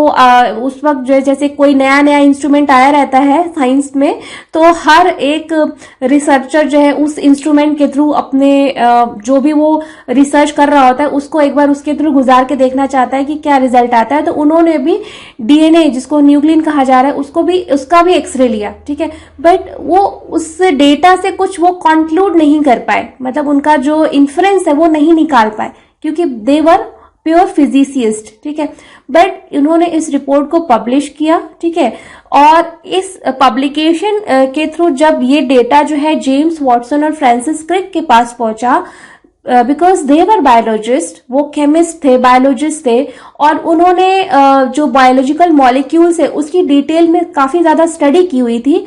उस वक्त जो है जैसे कोई नया नया इंस्ट्रूमेंट आया रहता है साइंस में, तो हर एक रिसर्चर जो है उस इंस्ट्रूमेंट के थ्रू अपने जो भी वो रिसर्च कर रहा होता है उसको एक बार उसके थ्रू गुजार के देखना चाहता है कि क्या रिजल्ट आता है। तो उन्होंने भी डीएनए जिसको न्यूक्लिन कहा जा रहा है उसका भी एक्सरे लिया, ठीक है, बट वो उस डेटा से कुछ वो कंक्लूड नहीं कर पाए, मतलब उनका जो इन्फ्रेंस है वो नहीं निकाल पाए क्योंकि दे वर प्योर फिजिसिस्ट, ठीक है। बट इन्होंने इस रिपोर्ट को पब्लिश किया, ठीक है। और इस पब्लिकेशन के थ्रू जब ये डेटा जो है जेम्स वॉटसन और फ्रांसिस क्रिक के पास पहुंचा, बिकॉज दे वर बायोलॉजिस्ट, वो केमिस्ट थे, बायोलॉजिस्ट थे, और उन्होंने जो बायोलॉजिकल मॉलिक्यूल्स है उसकी डिटेल में काफी ज्यादा स्टडी की हुई थी,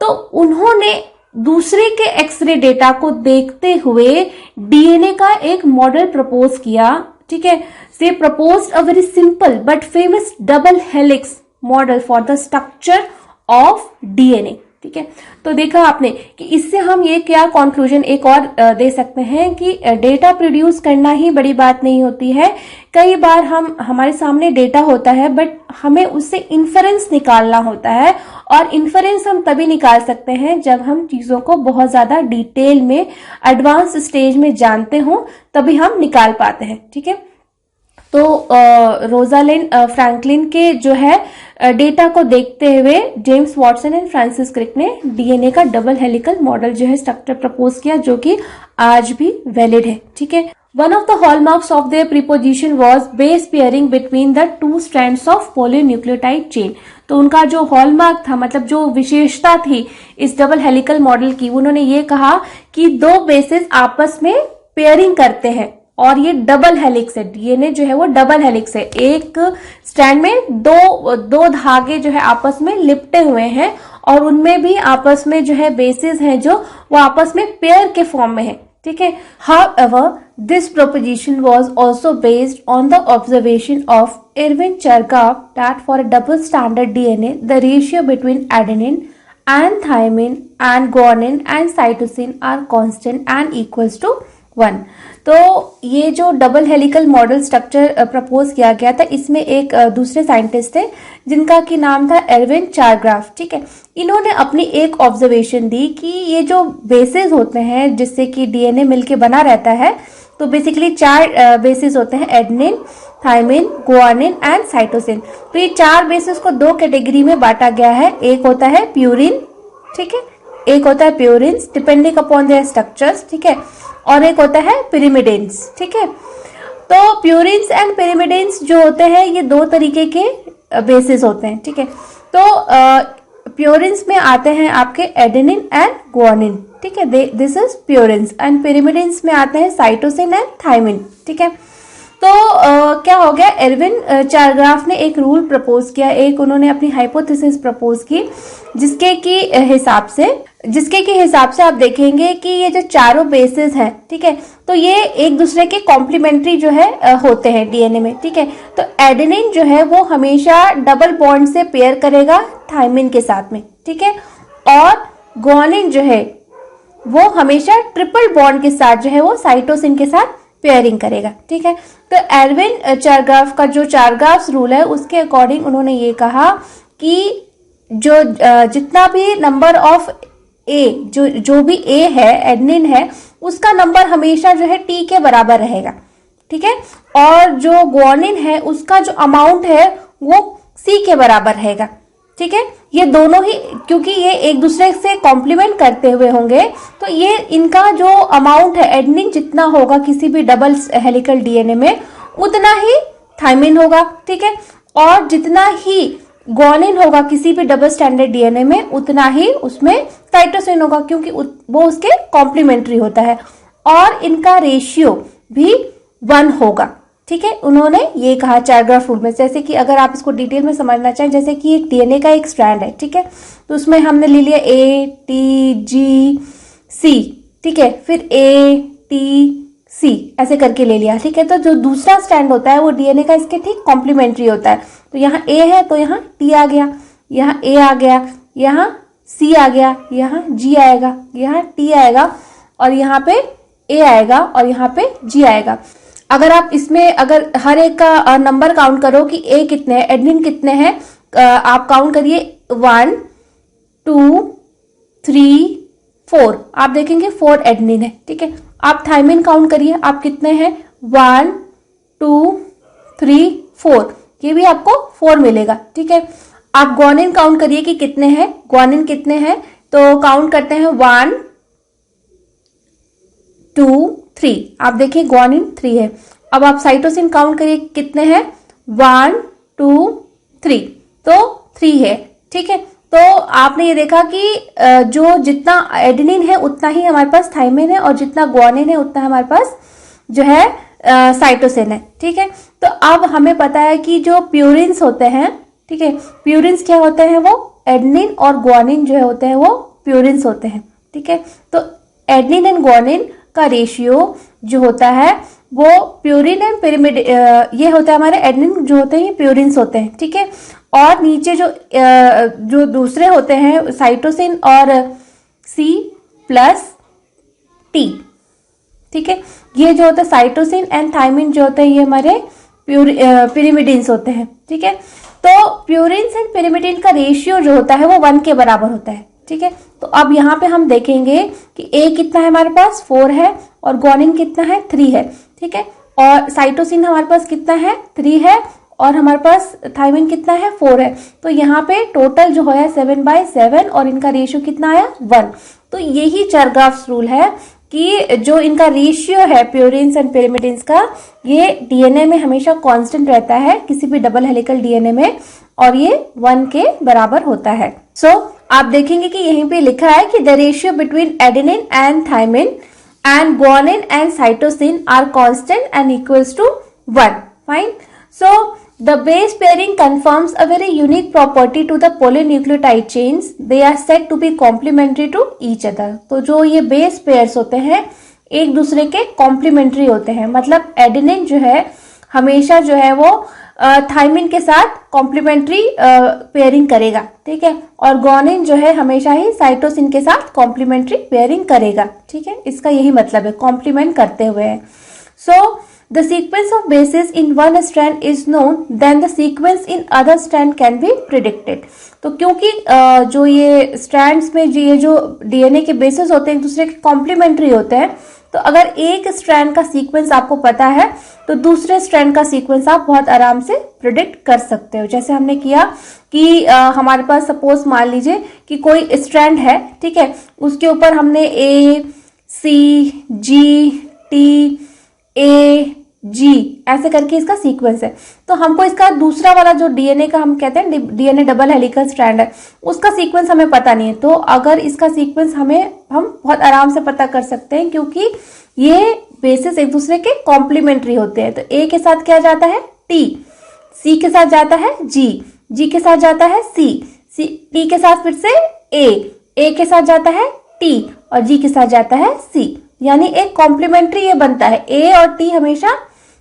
तो उन्होंने दूसरे के एक्सरे डेटा को देखते हुए डीएनए का एक मॉडल प्रपोज किया, ठीक है। They proposed a very simple but famous double helix model for the structure of DNA, ठीक है। तो देखा आपने कि इससे हम ये क्या कंक्लूजन एक और दे सकते हैं कि डेटा प्रोड्यूस करना ही बड़ी बात नहीं होती है। कई बार हमारे सामने डेटा होता है बट हमें उससे इन्फरेंस निकालना होता है, और इन्फरेंस हम तभी निकाल सकते हैं जब हम चीजों को बहुत ज्यादा डिटेल में एडवांस स्टेज में जानते हो, तभी हम निकाल पाते हैं, ठीक है। तो रोजालिंड फ्रैंकलिन के जो है डेटा को देखते हुए James Watson and Francis Crick ने डीएनए का डबल हेलिकल मॉडल जो है स्ट्रक्चर प्रपोज किया, जो कि आज भी वैलिड है, ठीक है। One of the hallmarks of their preposition was base pairing between the two strands of polynucleotide chain. तो उनका जो हॉलमार्क था, मतलब जो विशेषता थी इस डबल हेलिकल मॉडल की, उन्होंने ये कहा कि दो बेसिस आपस में पेयरिंग करते हैं, और ये डबल हेलिक्स है, डीएनए जो है वो डबल हेलिक्स है, एक स्ट्रैंड में दो धागे जो है आपस में लिपटे हुए हैं, और उनमें भी आपस में जो है बेसिस हैं जो वो आपस में पेयर के फॉर्म में है, ठीक है। However, this proposition was also based on the observation of Erwin Chargaff that for a double standard DNA, the ratio between adenine and thymine and guanine and cytosine are constant and equals to 1। तो ये जो double helical model structure propose किया गया था, इसमें एक दूसरे scientist थे जिनका की नाम था एरविन चारग्राफ, ठीक है। इन्होंने अपनी एक ऑब्जर्वेशन दी कि ये जो बेसिस होते हैं जिससे कि डीएनए मिलके बना रहता है, तो बेसिकली चार बेसिस होते हैं, adenine, thymine, guanine and cytosine. तो ये चार बेसिस को दो कैटेगरी में बांटा गया है, एक होता है प्यूरिन, ठीक है, एक होता है purines depending upon their structures, ठीक है, और एक होता है पिरिमिडिन्स, ठीक है। तो प्यूरिन्स एंड पिरिमिडिन्स जो होते हैं ये दो तरीके के बेसिस होते हैं, ठीक है। तो प्यूरिन्स में आते हैं आपके एडेनिन एंड गुआनिन, ठीक है, this is purines, and pyrimidines में आते हैं साइटोसिन एंड थायमिन, ठीक है। तो क्या हो गया, एरविन चारग्राफ ने एक रूल प्रपोज किया, एक उन्होंने अपनी हाइपोथेसिस प्रपोज की, जिसके हिसाब से आप देखेंगे कि ये जो चारों बेसिस हैं, ठीक है, तो ये एक दूसरे के कॉम्प्लीमेंट्री जो है होते हैं डीएनए में, ठीक है। तो एडेनिन जो है वो हमेशा डबल बॉन्ड से पेयर करेगा थायमिन के साथ में, ठीक है, और गुआनिन जो है वो हमेशा ट्रिपल बॉन्ड के साथ जो है वो साइटोसिन के साथ पेयरिंग करेगा, ठीक है। तो एरविन चारग्राफ का जो चारग्राफ्स रूल है उसके अकॉर्डिंग उन्होंने ये कहा कि जो जितना भी नंबर ऑफ ए जो भी ए है, एडेनिन है, उसका नंबर हमेशा जो है टी के बराबर रहेगा, ठीक है, और जो गुआनिन है उसका जो अमाउंट है वो सी के बराबर रहेगा, ठीक है। ये दोनों ही, क्योंकि ये एक दूसरे से कॉम्प्लीमेंट करते हुए होंगे, तो ये इनका जो अमाउंट है, एडेनिन जितना होगा किसी भी डबल हेलिकल डीएनए में उतना ही थायमिन होगा, ठीक है, और जितना ही गुआनिन होगा किसी भी डबल स्टैंडर्ड डीएनए में उतना ही उसमें साइटोसिन होगा, क्योंकि वो उसके कॉम्प्लीमेंट्री होता है, और इनका रेशियो भी 1 होगा, ठीक है। उन्होंने ये कहा चारग्राफ रूल में। जैसे कि अगर आप इसको डिटेल में समझना चाहें, जैसे कि एक डीएनए का एक स्ट्रैंड है, ठीक है, तो उसमें हमने ले लिया ए टी जी सी, ठीक है, फिर ए टी सी ऐसे करके ले लिया, ठीक है। तो जो दूसरा स्ट्रैंड होता है वो डीएनए का इसके ठीक कॉम्प्लीमेंट्री होता है। तो यहाँ ए है तो यहाँ टी आ गया, यहाँ ए आ गया, यहाँ सी आ गया, यहाँ जी आएगा, यहाँ टी आएगा, और यहाँ पे ए आएगा, और यहाँ पे जी आएगा। अगर आप इसमें अगर हर एक का नंबर काउंट करो कि ए कितने हैं, एडेनिन कितने हैं, आप काउंट करिए 1 2 3 4, आप देखेंगे 4 एडेनिन है, ठीक है। आप थायमिन काउंट करिए, आप कितने हैं, 1 2 3 4, ये भी आपको 4 मिलेगा, ठीक है। आप गुआनिन काउंट करिए कि कितने हैं, गुआनिन कितने हैं, तो काउंट करते हैं 1 2 3, आप देखिए गुआनिन 3 है। अब आप साइटोसिन काउंट करिए कितने हैं, 1 2 3, तो 3 है। ठीक है, तो आपने ये देखा कि जो जितना एडेनिन है उतना ही हमारे पास थाइमिन है और जितना ग्वानिन है उतना हमारे पास जो है साइटोसिन है। ठीक है, तो अब हमें पता है कि जो प्यूरिन्स होते हैं, ठीक है, प्यूरिन्स क्या होते हैं, वो एडेनिन और ग्वानिन जो होते हैं वो प्यूरिन्स होते हैं। ठीक है, तो एडेनिन एंड ग्वानिन का रेशियो जो होता है वो प्यूरिन एंड पिरिमिड, ये होता है हमारे एडेनिन जो होते हैं प्यूरिन्स होते हैं। ठीक है, और नीचे जो दूसरे होते हैं साइटोसिन और C+T। ठीक है, ये जो होता है साइटोसिन एंड थाइमिन जो होते हैं ये हमारे पिरिमिडिन्स होते हैं। ठीक है, तो प्यूरिन्स एंड पिरिमिडिन का रेशियो जो होता है वो 1 के बराबर होता है। ठीक है, तो अब यहाँ पे हम देखेंगे कि A कितना है हमारे पास 4 है और ग्वानिन कितना है 3 है। ठीक है, और साइटोसिन हमारे पास कितना है 3 है और हमारे पास थाइमिन कितना है 4 है। तो यहाँ पे टोटल जो है 7/7 और इनका रेशियो कितना आया 1। तो यही चरगाव्स रूल है कि जो इनका रेशियो है प्यूरिन्स एंड पिरिमिडिन्स का, ये डीएनए में हमेशा कांस्टेंट रहता है किसी भी डबल हेलिकल डीएनए में, और ये 1 के बराबर होता है। सो आप देखेंगे कि यहीं पे लिखा है कि the ratio between adenine and thymine and guanine and cytosine are constant and equals to 1. Fine. So the base pairing confirms a very unique property to the polynucleotide chains. They are said to be complementary to each other. तो जो ये base pairs होते हैं एक दूसरे के complementary होते हैं, मतलब एडेनिन जो है हमेशा जो है वो थाइमिन के साथ कॉम्प्लीमेंट्री पेयरिंग करेगा। ठीक है, और ग्वानिन जो है हमेशा ही साइटोसिन के साथ कॉम्प्लीमेंट्री पेयरिंग करेगा। ठीक है, इसका यही मतलब है, कॉम्प्लीमेंट करते हुए है। So the sequence of bases in one strand is known, then the sequence in other strand can be predicted. तो क्योंकि जो ये स्ट्रैंड्स में ये जो डीएनए के बेसिस होते हैं एक दूसरे के कॉम्प्लीमेंट्री होते हैं, तो अगर एक स्ट्रैंड का सीक्वेंस आपको पता है तो दूसरे स्ट्रैंड का सीक्वेंस आप बहुत आराम से प्रिडिक्ट कर सकते हो। जैसे हमने किया कि हमारे पास सपोज मान लीजिए कि कोई स्ट्रैंड है, ठीक है, उसके ऊपर हमने ACGTAG ऐसे करके इसका सीक्वेंस है, तो हमको इसका दूसरा वाला जो डीएनए का हम कहते हैं डीएनए डबल हेलिकल स्ट्रैंड है, उसका सीक्वेंस हमें पता नहीं है। तो अगर इसका सीक्वेंस हम बहुत आराम से पता कर सकते हैं क्योंकि ये बेसिस एक दूसरे के कॉम्प्लीमेंट्री होते हैं। तो ए के साथ क्या जाता है T, सी के साथ जाता है G के साथ जाता है C, T के साथ फिर से A के साथ जाता है T और G के साथ जाता है C, यानी एक कॉम्प्लीमेंट्री ये बनता है। A और T हमेशा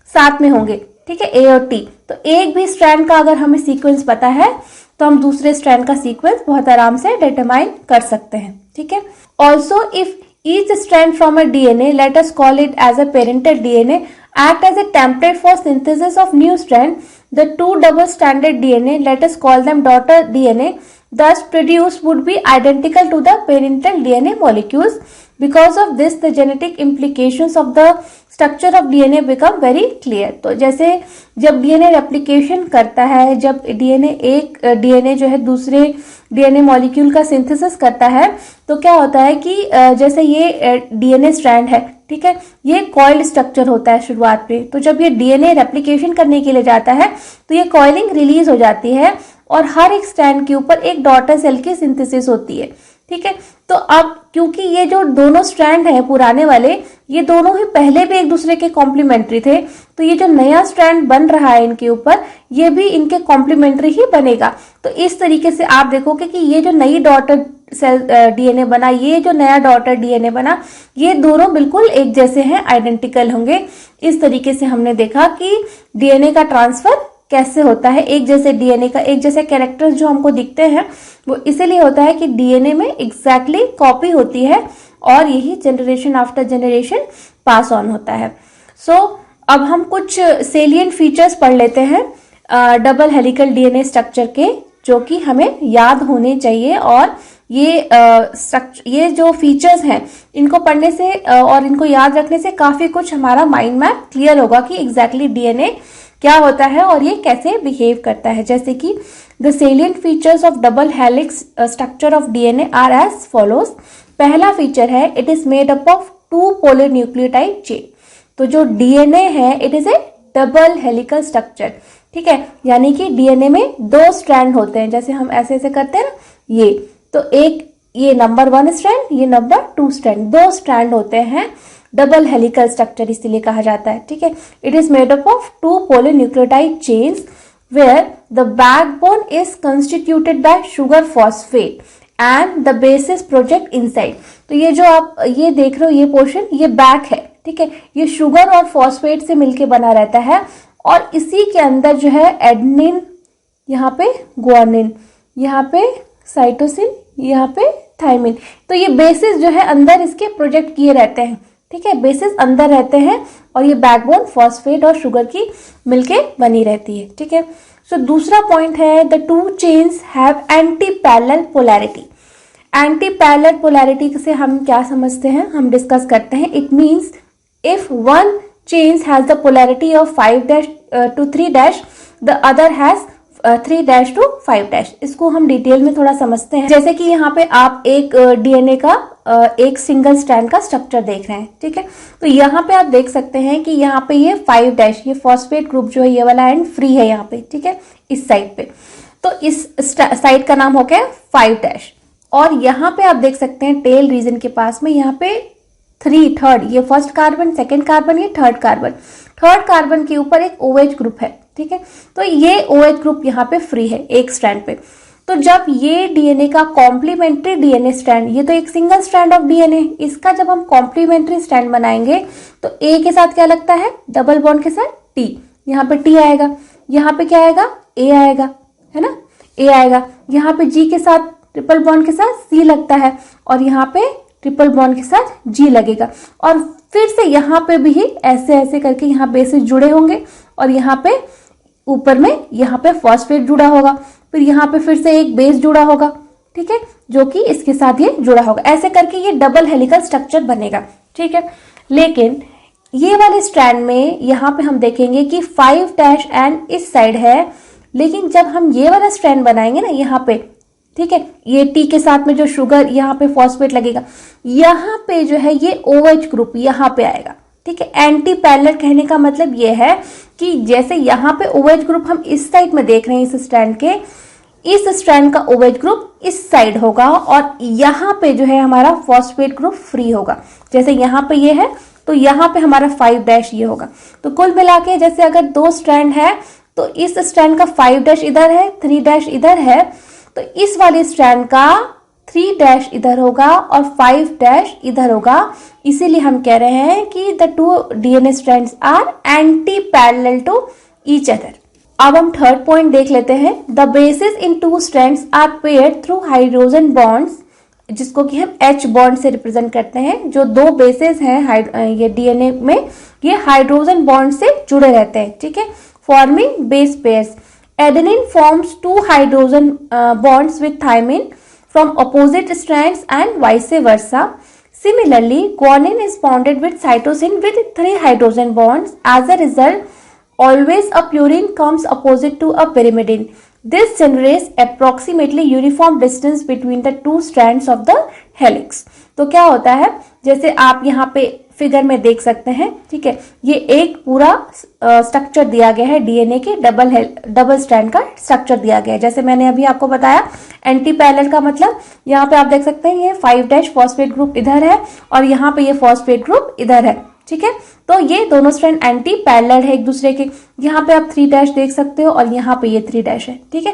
साथ में होंगे। ठीक है, A और T। तो एक भी स्ट्रैंड का अगर हमें सीक्वेंस पता है तो हम दूसरे स्ट्रैंड का सीक्वेंस बहुत आराम से डिटरमाइन कर सकते हैं। ठीक है, also if each strand from a DNA, let us call it as a parental DNA, act as a template for synthesis of new strand. The two double-stranded DNA, let us call them daughter DNA, thus produced would be identical to the parental DNA molecules. Because of this, the genetic implications of the structure of DNA become very clear. तो जैसे जब DNA replication करता है, जब एक DNA जो है दूसरे DNA मॉलिक्यूल का सिंथेसिस करता है, तो क्या होता है कि जैसे ये DNA स्ट्रैंड है, ठीक है, ये कॉइल्ड स्ट्रक्चर होता है शुरुआत में। तो जब ये DNA रेप्लिकेशन करने के लिए जाता है तो ये कॉइलिंग रिलीज हो जाती है और हर एक स्ट्रैंड के ऊपर एक डॉटर सेल की सिंथेसिस होती है। ठीक है, तो अब क्योंकि ये जो दोनों स्ट्रैंड है पुराने वाले, ये दोनों ही पहले भी एक दूसरे के कॉम्प्लीमेंट्री थे, तो ये जो नया स्ट्रैंड बन रहा है इनके ऊपर, ये भी इनके कॉम्प्लीमेंट्री ही बनेगा। तो इस तरीके से आप देखोगे कि ये जो नई डॉटर सेल डीएनए बना, ये जो नया डॉटर डीएनए बना, ये दोनों बिल्कुल एक जैसे हैं, आइडेंटिकल होंगे। इस तरीके से हमने देखा कि डीएनए का ट्रांसफर कैसे होता है। एक जैसे डीएनए का एक जैसे कैरेक्टर्स जो हमको दिखते हैं वो इसीलिए होता है कि डीएनए में एग्जैक्टली कॉपी होती है और यही generation after generation pass on होता है। सो अब हम कुछ सेलिएंट फीचर्स पढ़ लेते हैं डबल हेलिकल डीएनए स्ट्रक्चर के, जो कि हमें याद होने चाहिए। और ये जो फीचर्स हैं इनको पढ़ने से और इनको याद रखने से काफी कुछ हमारा माइंड मैप क्लियर होगा कि एग्जैक्टली डीएनए क्या होता है और ये कैसे बिहेव करता है। जैसे कि the salient features of double helix structure of DNA are as follows. पहला फीचर है it is made up of 2 polar nucleotide chain. तो जो डीएनए है it is a double helical structure, ठीक है, यानी कि डीएनए में 2 स्ट्रैंड होते हैं, जैसे हम ऐसे ऐसे करते हैं ना, ये तो एक ये नंबर 1 स्ट्रैंड, ये नंबर 2 स्ट्रैंड, 2 स्ट्रैंड होते हैं, डबल हेलिकल स्ट्रक्चर इसीलिए कहा जाता है, ठीक है। It is made up of 2 polynucleotide chains where the backbone is constituted by sugar phosphate and the bases project inside। तो ये जो आप ये देख रहे हो ये पोर्शन, ये बैक है, ठीक है, ये शुगर और फॉस्फेट से मिलके बना रहता है और इसी के अंदर जो है एडेनिन, यहाँ पे ग्वानिन, यहाँ पे साइटोसिन, यहाँ पे थायमिन, तो ये बेसिस जो है अंदर इसके प्रोजेक्ट किए रहते हैं, ठीक है, बेसिस अंदर रहते हैं और ये बैकबोन फॉस्फेट और शुगर की मिलके बनी रहती है, ठीक है। सो दूसरा पॉइंट है the 2 chains have anti parallel polarity. Anti parallel polarity से हम क्या समझते हैं, हम डिस्कस करते हैं। It means if one chains has the polarity of 5' to 3', the other has 3' to 5'। इसको हम डिटेल में थोड़ा समझते हैं। जैसे कि यहाँ पे आप एक डीएनए का एक सिंगल स्ट्रैंड का स्ट्रक्चर देख रहे हैं, ठीक है, तो यहाँ पे आप देख सकते हैं कि यहाँ पे ये 5', ये फॉस्फेट ग्रुप जो है ये वाला एंड फ्री है यहाँ पे, ठीक है, इस साइड पे, तो इस साइड का नाम हो गया 5'। और यहाँ पे आप देख सकते हैं टेल रीजन के पास में यहाँ पे 3 ये फर्स्ट कार्बन, सेकेंड कार्बन, ये थर्ड कार्बन के ऊपर एक OH ग्रुप है, ठीक है, तो ये OH ग्रुप यहाँ पे फ्री है एक स्ट्रैंड पे। तो जब ये डीएनए का कॉम्प्लीमेंट्री डीएनए स्ट्रैंड, ये तो एक सिंगल स्ट्रैंड ऑफ डीएनए, इसका जब हम कॉम्प्लीमेंट्री स्ट्रैंड बनाएंगे तो ए के साथ क्या लगता है, डबल बॉन्ड के साथ टी, यहाँ पे टी आएगा, यहाँ पे क्या आएगा, ए आएगा, है ना, ए आएगा, यहाँ पे जी के साथ ट्रिपल बॉन्ड के साथ सी लगता है और यहाँ पे ट्रिपल बॉन्ड के साथ जी लगेगा और फिर से यहाँ पे भी ऐसे ऐसे करके यहाँ बेसिस जुड़े होंगे और यहाँ पे ऊपर में यहाँ पे फॉस्फेट जुड़ा होगा, फिर यहाँ पे फिर से एक बेस जुड़ा होगा, ठीक है, जो कि इसके साथ ये जुड़ा होगा, ऐसे करके ये डबल हेलिकल स्ट्रक्चर बनेगा, ठीक है। लेकिन ये वाले स्ट्रैंड में यहाँ पे हम देखेंगे कि 5' एंड इस साइड है, लेकिन जब हम ये वाला स्ट्रैंड बनाएंगे ना यहाँ पे, ठीक है, ये टी के साथ में जो शुगर यहाँ पे फॉस्फेट लगेगा, यहाँ पे जो है ये OH ग्रुप यहाँ पे आएगा, ठीक है। एंटी पैरेलल कहने का मतलब ये है कि जैसे यहाँ पे OH ग्रुप हम इस साइड में देख रहे हैं इस स्ट्रैंड के, इस स्ट्रैंड का OH ग्रुप इस साइड होगा और यहाँ पे जो है हमारा फॉस्फेट ग्रुप फ्री होगा। जैसे यहाँ पे ये है तो यहाँ पे हमारा 5' ये होगा। तो कुल मिला के जैसे अगर 2 स्ट्रैंड है तो इस स्ट्रैंड का 5' इधर है, 3' इधर है, तो इस वाले स्ट्रैंड का 3' इधर होगा और 5' इधर होगा। इसीलिए हम कह रहे हैं कि the 2 DNA strands are anti parallel to each other. अब हम थर्ड पॉइंट देख लेते हैं। The bases in 2 strands are paired through hydrogen bonds, जिसको कि हम H बॉन्ड से रिप्रेजेंट करते हैं। जो 2 बेसिस हैं ये डीएनए में, ये हाइड्रोजन बॉन्ड से जुड़े रहते हैं, ठीक है, forming base pairs. Adenine forms 2 hydrogen bonds with thymine from opposite strands and vice versa. Similarly, guanine is bonded with cytosine with 3 hydrogen bonds. As a result, always a purine comes opposite to a pyrimidine. This generates approximately uniform distance between the 2 strands of the helix. तो क्या होता है, जैसे आप यहाँ पे figure में देख सकते हैं, ठीक है, ये एक पूरा स्ट्रक्चर दिया गया है डीएनए के, डबल स्ट्रैंड का स्ट्रक्चर दिया गया है। जैसे मैंने अभी आपको बताया एंटी पैरेलल का मतलब, यहाँ पे आप देख सकते हैं ये 5' फॉस्फेट ग्रुप इधर है और यहाँ पे ये फॉस्फेट ग्रुप इधर है, ठीक है, तो ये दोनों स्ट्रैंड एंटी पैरेलल है एक दूसरे के। यहाँ पे आप 3' देख सकते हो और यहाँ पे ये 3' है, ठीक है।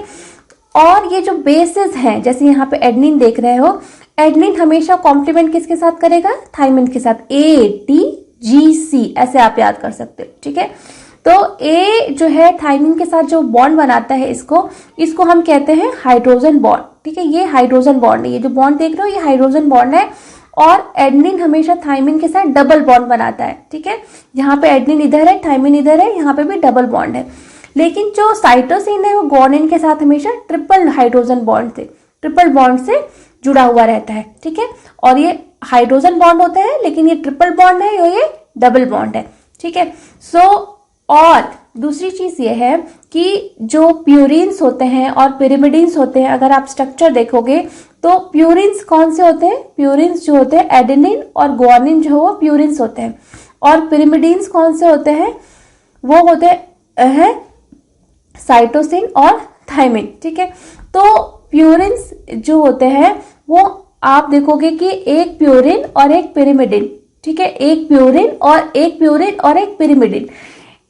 और ये जो बेसिस हैं, जैसे यहाँ पे एडेनिन देख रहे हो, एडेनिन हमेशा कॉम्प्लीमेंट किसके साथ करेगा, थायमिन के साथ, ATGC ऐसे आप याद कर सकते हो, ठीक है। तो A जो है थायमिन के साथ जो बॉन्ड बनाता है, इसको हम कहते हैं हाइड्रोजन बॉन्ड, ठीक है, ये हाइड्रोजन बॉन्ड है, ये जो बॉन्ड देख रहे हो ये हाइड्रोजन बॉन्ड है। और एडेनिन हमेशा थायमिन के साथ डबल बॉन्ड बनाता है, ठीक है, यहाँ पे एडेनिन इधर है, थायमिन इधर है, यहाँ पे भी डबल बॉन्ड है। लेकिन जो साइटोसिन है वो गुआनिन के साथ हमेशा ट्रिपल हाइड्रोजन बॉन्ड से, ट्रिपल बॉन्ड से जुड़ा हुआ रहता है, ठीक है। और ये हाइड्रोजन बॉन्ड होते हैं, लेकिन ये ट्रिपल बॉन्ड है और ये डबल बॉन्ड है, ठीक है। और दूसरी चीज ये है कि जो प्यूरिन्स होते हैं और पिरिमिडिन्स होते हैं, अगर आप स्ट्रक्चर देखोगे तो प्यूरिन्स कौन से होते हैं, प्यूरिन्स जो होते हैं एडेनिन और गुआनिन जो है वो प्यूरिन्स होते हैं, और पिरिमिडीन्स कौन से होते हैं, वो होते हैं साइटोसिन और थायमिन। ठीक है, तो प्यूरिन्स जो होते हैं वो आप देखोगे कि एक प्यूरिन और एक पिरिमिडिन। ठीक है, एक प्यूरिन और एक पिरिमिडिन,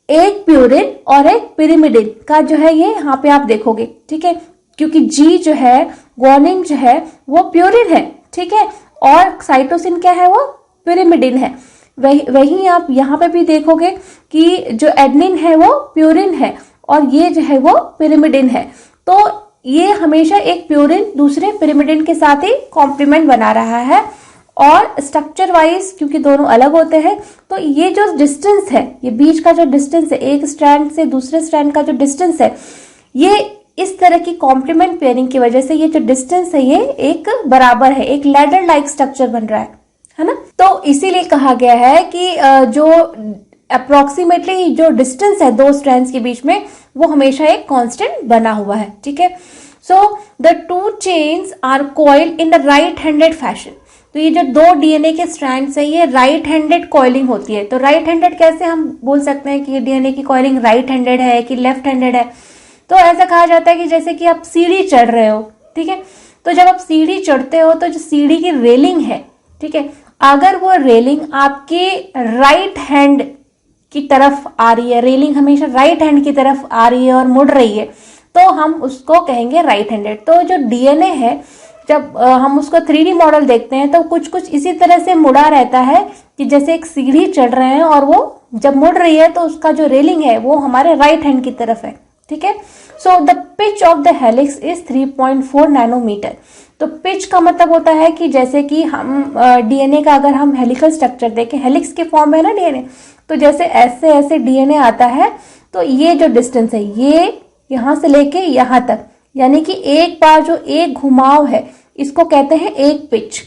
एक प्यूरिन और एक पिरिमिडिन का जो है ये यहाँ पे आप देखोगे। ठीक है, क्योंकि जी जो है, ग्वानिन जो है वो प्यूरिन है। ठीक है, और साइटोसिन क्या है, वो पिरिमिडिन है। वही आप यहाँ पे भी देखोगे कि जो एडनिन है वो प्यूरिन है और ये जो है वो पिरिमिडिन है। तो ये हमेशा एक प्यूरिन दूसरे पिरिमिडिन के साथ ही कॉम्प्लीमेंट बना रहा है। और स्ट्रक्चर वाइज क्योंकि दोनों अलग होते हैं, तो ये जो डिस्टेंस है, ये बीच का जो डिस्टेंस है, एक स्ट्रैंड से दूसरे स्ट्रैंड का जो डिस्टेंस है, ये इस तरह की कॉम्प्लीमेंट पेयरिंग की वजह से ये जो डिस्टेंस है ये एक बराबर है, एक लैडर लाइक स्ट्रक्चर बन रहा है ना। तो इसीलिए कहा गया है कि जो अप्रोक्सीमेटली जो डिस्टेंस है दो स्ट्रैंड्स के बीच में, वो हमेशा एक कांस्टेंट बना हुआ है। ठीक है, so the two chains are coiled in the right handed fashion. तो ये जो दो डीएनए के स्ट्रैंड्स है, ये राइट हैंडेड कॉइलिंग होती है। तो राइट हैंडेड कैसे हम बोल सकते हैं कि ये डीएनए की कॉइलिंग राइट हैंडेड है कि लेफ्ट हैंडेड है? तो ऐसा कहा जाता है कि जैसे कि आप सीढ़ी चढ़ रहे हो। ठीक है, तो जब आप सीढ़ी चढ़ते हो तो जो सीढ़ी की रेलिंग है, ठीक है, अगर वो रेलिंग आपके राइट हैंड की तरफ आ रही है, रेलिंग हमेशा राइट हैंड की तरफ आ रही है और मुड़ रही है, तो हम उसको कहेंगे राइट हैंडेड। तो जो डीएनए है, जब हम उसको 3D मॉडल देखते हैं तो कुछ कुछ इसी तरह से मुड़ा रहता है कि जैसे एक सीढ़ी चढ़ रहे हैं और वो जब मुड़ रही है तो उसका जो रेलिंग है वो हमारे राइट हैंड की तरफ है। ठीक है, so the pitch of the helix is 3.4 nanometer. तो पिच का मतलब होता है कि जैसे कि हम डीएनए का अगर हम हेलिकल स्ट्रक्चर देखें, हेलिक्स के फॉर्म में ना डीएनए, तो जैसे ऐसे ऐसे डीएनए आता है, तो ये जो डिस्टेंस है ये यहां से लेके यहां तक, यानी कि एक बार जो एक घुमाव है इसको कहते हैं एक पिच।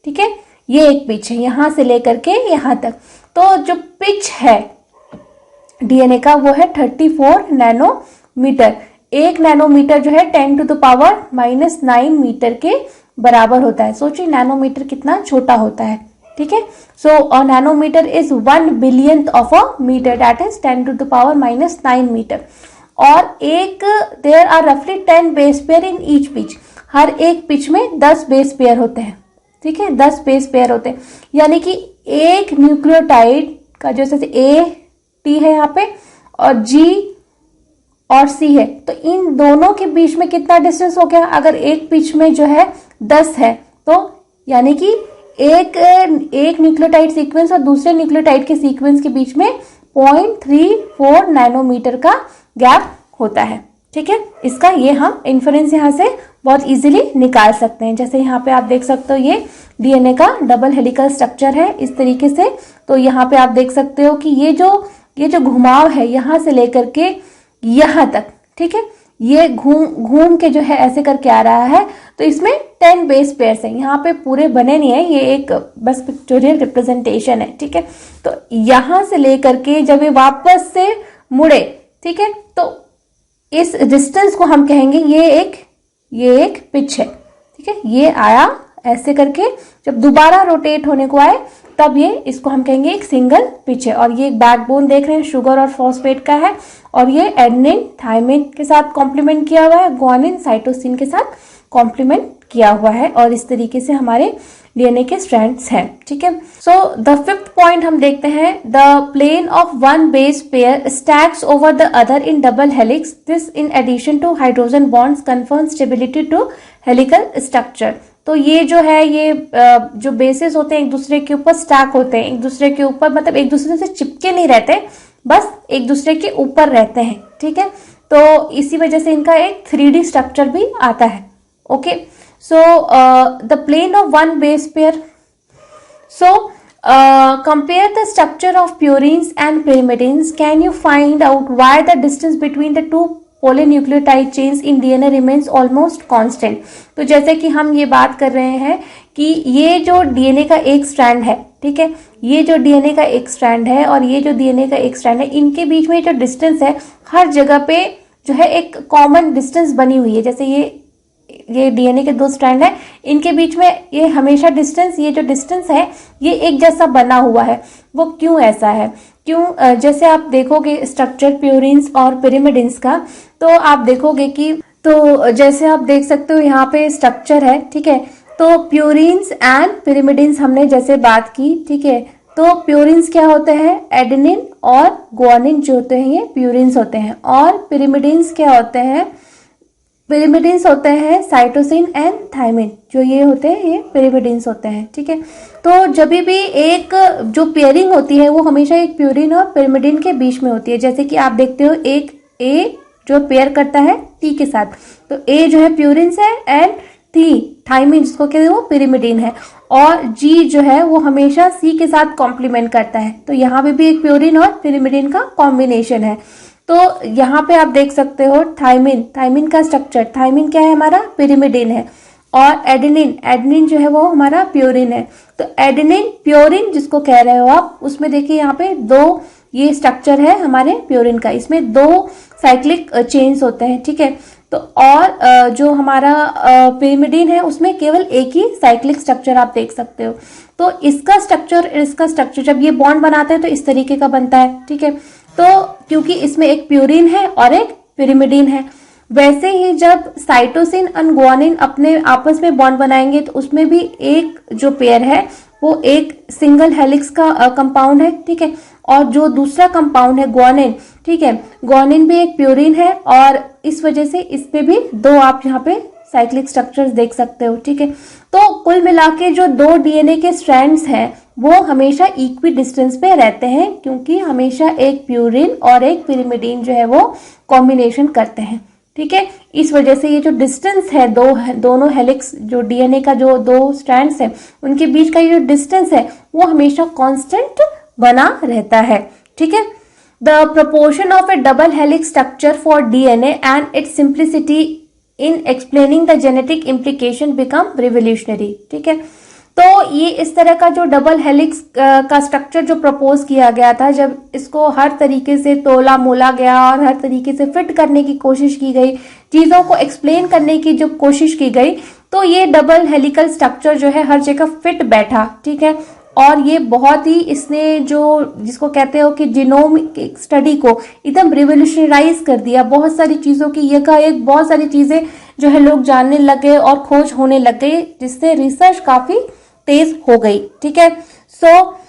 ठीक है, ये एक पिच है यहां से लेकर के यहां तक। तो जो पिच है डीएनए का वो है 34 नैनोमीटर। एक नैनोमीटर जो है 10⁻⁻9 मीटर के बराबर होता है। सोचिए नैनोमीटर कितना छोटा होता है। ठीक है, so a nanometre is 1 billionth of a metre, that is 10⁻⁻9 metre. और एक देयर आर रफली 10 base pair in each pitch. हर एक पिच में 10 बेस पेयर होते हैं। ठीक है, 10 बेस पेयर होते हैं, यानी कि एक न्यूक्लियोटाइड का जैसे ए टी है यहाँ पे और जी और सी है, तो इन दोनों के बीच में कितना डिस्टेंस हो गया? अगर एक पिच में जो है 10 है, तो यानी कि एक न्यूक्लियोटाइड सीक्वेंस और दूसरे न्यूक्लियोटाइड के सीक्वेंस के बीच में 0.34 नैनोमीटर का गैप होता है। ठीक है, इसका ये हम इन्फरेंस यहाँ से बहुत इजीली निकाल सकते हैं। जैसे यहाँ पे आप देख सकते हो ये डीएनए का डबल हेलिकल स्ट्रक्चर है इस तरीके से। तो यहाँ पे आप देख सकते हो कि ये जो घुमाव है यहाँ से लेकर के यहाँ तक, ठीक है, ये घूम के जो है ऐसे करके आ रहा है। तो इसमें 10 बेस पेयर्स हैं, यहाँ पे पूरे बने नहीं है, ये एक बस पिक्टोरियल रिप्रेजेंटेशन है। ठीक है, तो यहाँ से लेकर के जब ये वापस से मुड़े, ठीक है, तो इस डिस्टेंस को हम कहेंगे ये एक पिच है। ठीक है, ये आया ऐसे करके, जब दोबारा रोटेट होने को आए तब ये इसको हम कहेंगे एक सिंगल पिच है। और ये एक बैकबोन देख रहे हैं शुगर और फॉस्फेट का है, और ये एडेनिन थायमिन के साथ कॉम्प्लीमेंट किया हुआ है, ग्वानिन साइटोसिन के साथ कॉम्प्लीमेंट किया हुआ है। और इस तरीके से हमारे डीएनए के स्ट्रैंड्स हैं। ठीक है, सो द 5th पॉइंट हम देखते हैं, the plane of one base pair stacks over the other in double helix. This in addition to hydrogen bonds confirm stability to helical structure. तो ये जो है ये जो बेसिस होते हैं एक दूसरे के ऊपर स्टैक होते हैं, एक दूसरे के ऊपर मतलब एक दूसरे से चिपके नहीं रहते, बस एक दूसरे के ऊपर रहते हैं। ठीक है, तो इसी वजह से इनका एक 3D स्ट्रक्चर भी आता है। Okay, so the plane of one base pair, so compare the structure of purines and pyrimidines. Can you find out why the distance between the two polynucleotide chains in DNA remains almost constant? तो जैसे कि हम ये बात कर रहे हैं कि ये जो डीएनए का एक स्ट्रैंड है, ठीक है, ये जो डीएनए का एक स्ट्रैंड है और ये जो डीएनए का एक स्ट्रैंड है, इनके बीच में जो डिस्टेंस है हर जगह पे जो है एक कॉमन डिस्टेंस बनी हुई है। जैसे ये ये डीएनए के दो स्ट्रैंड है, इनके बीच में ये हमेशा डिस्टेंस, ये जो डिस्टेंस है ये एक जैसा बना हुआ है। वो क्यों ऐसा है? क्यों? जैसे आप देखोगे स्ट्रक्चर प्यूरिन्स और पिरिमिडिन्स का, तो आप देखोगे कि, तो जैसे आप देख सकते हो यहाँ पे स्ट्रक्चर है, ठीक है। तो प्यूरिन्स एंड पिरिमिडिन्स हमने जैसे बात की, ठीक है। तो प्यूरिन्स क्या होते हैं? एडेनिन और ग्वानिन जो होते हैं ये प्यूरिन्स होते हैं, और पिरिमिडिन्स क्या होते हैं? पिरिमिडिन्स होते हैं साइटोसिन एंड थायमिन, जो ये होते हैं ये पिरिमिडिन्स होते हैं, ठीक है। तो जब भी एक जो पेयरिंग होती है वो हमेशा एक प्यूरिन और पिरिमिडिन के बीच में होती है। जैसे कि आप देखते हो एक ए जो पेयर करता है टी के साथ, तो ए जो है प्यूरिन्स है एंड टी थायमिन जिसको कहते हैं वो पिरिमिडिन है, और जी जो है वो हमेशा सी के साथ कॉम्प्लीमेंट करता है। तो यहाँ पे भी एक प्यूरिन और पिरिमिडिन का कॉम्बिनेशन है। तो यहाँ पे आप देख सकते हो थायमिन, थायमिन का स्ट्रक्चर, थायमिन क्या है हमारा? पिरिमिडिन है, और एडेनिन, एडेनिन जो है वो हमारा प्यूरिन है। तो एडेनिन प्यूरिन जिसको कह रहे हो आप, उसमें देखिए यहाँ पे दो ये स्ट्रक्चर है हमारे प्यूरिन का, इसमें दो साइक्लिक चेन्स होते हैं, ठीक है। तो और जो हमारा पिरिमिडिन है उसमें केवल एक ही साइक्लिक स्ट्रक्चर आप देख सकते हो। तो इसका स्ट्रक्चर जब ये बॉन्ड बनाते हैं तो इस तरीके का बनता है, ठीक है। तो क्योंकि इसमें एक प्यूरिन है और एक पिरिमिडिन है, वैसे ही जब साइटोसिन और ग्वानिन अपने आपस में बॉन्ड बनाएंगे तो उसमें भी एक जो पेयर है वो एक सिंगल हेलिक्स का कंपाउंड है, ठीक है। और जो दूसरा कंपाउंड है ग्वानिन, ठीक है, ग्वानिन भी एक प्यूरिन है, और इस वजह से इसमें भी दो आप यहाँ पे साइक्लिक स्ट्रक्चर्स देख सकते हो, ठीक है। तो कुल मिला के जो दो डीएनए के स्ट्रैंड्स हैं वो हमेशा इक्वी डिस्टेंस पे रहते हैं, क्योंकि हमेशा एक प्यूरिन और एक पिरिमिडिन जो है वो कॉम्बिनेशन करते हैं, ठीक है। इस वजह से ये जो डिस्टेंस है दोनों हेलिक्स जो डीएनए का जो दो स्ट्रैंड्स है उनके बीच का ये जो डिस्टेंस है वो हमेशा कांस्टेंट बना रहता है, ठीक है। The proportion of a double helix structure for DNA and its simplicity in explaining the genetic implication become revolutionary, ठीक है। तो ये इस तरह का जो डबल हेलिक्स का स्ट्रक्चर जो प्रपोज किया गया था, जब इसको हर तरीके से तोला मोला गया और हर तरीके से फिट करने की कोशिश की गई, चीजों को एक्सप्लेन करने की जो कोशिश की गई, तो ये डबल हेलिकल स्ट्रक्चर जो है हर जगह फिट बैठा, ठीक है। और ये बहुत ही इसने जो जिसको कहते हो कि जीनोम स्टडी को एकदम रिवोल्यूशनराइज कर दिया। बहुत सारी चीजों की एक बहुत सारी चीजें जो है लोग जानने लगे और खोज होने लग गई, जिससे रिसर्च काफी तेज हो गई, ठीक है। So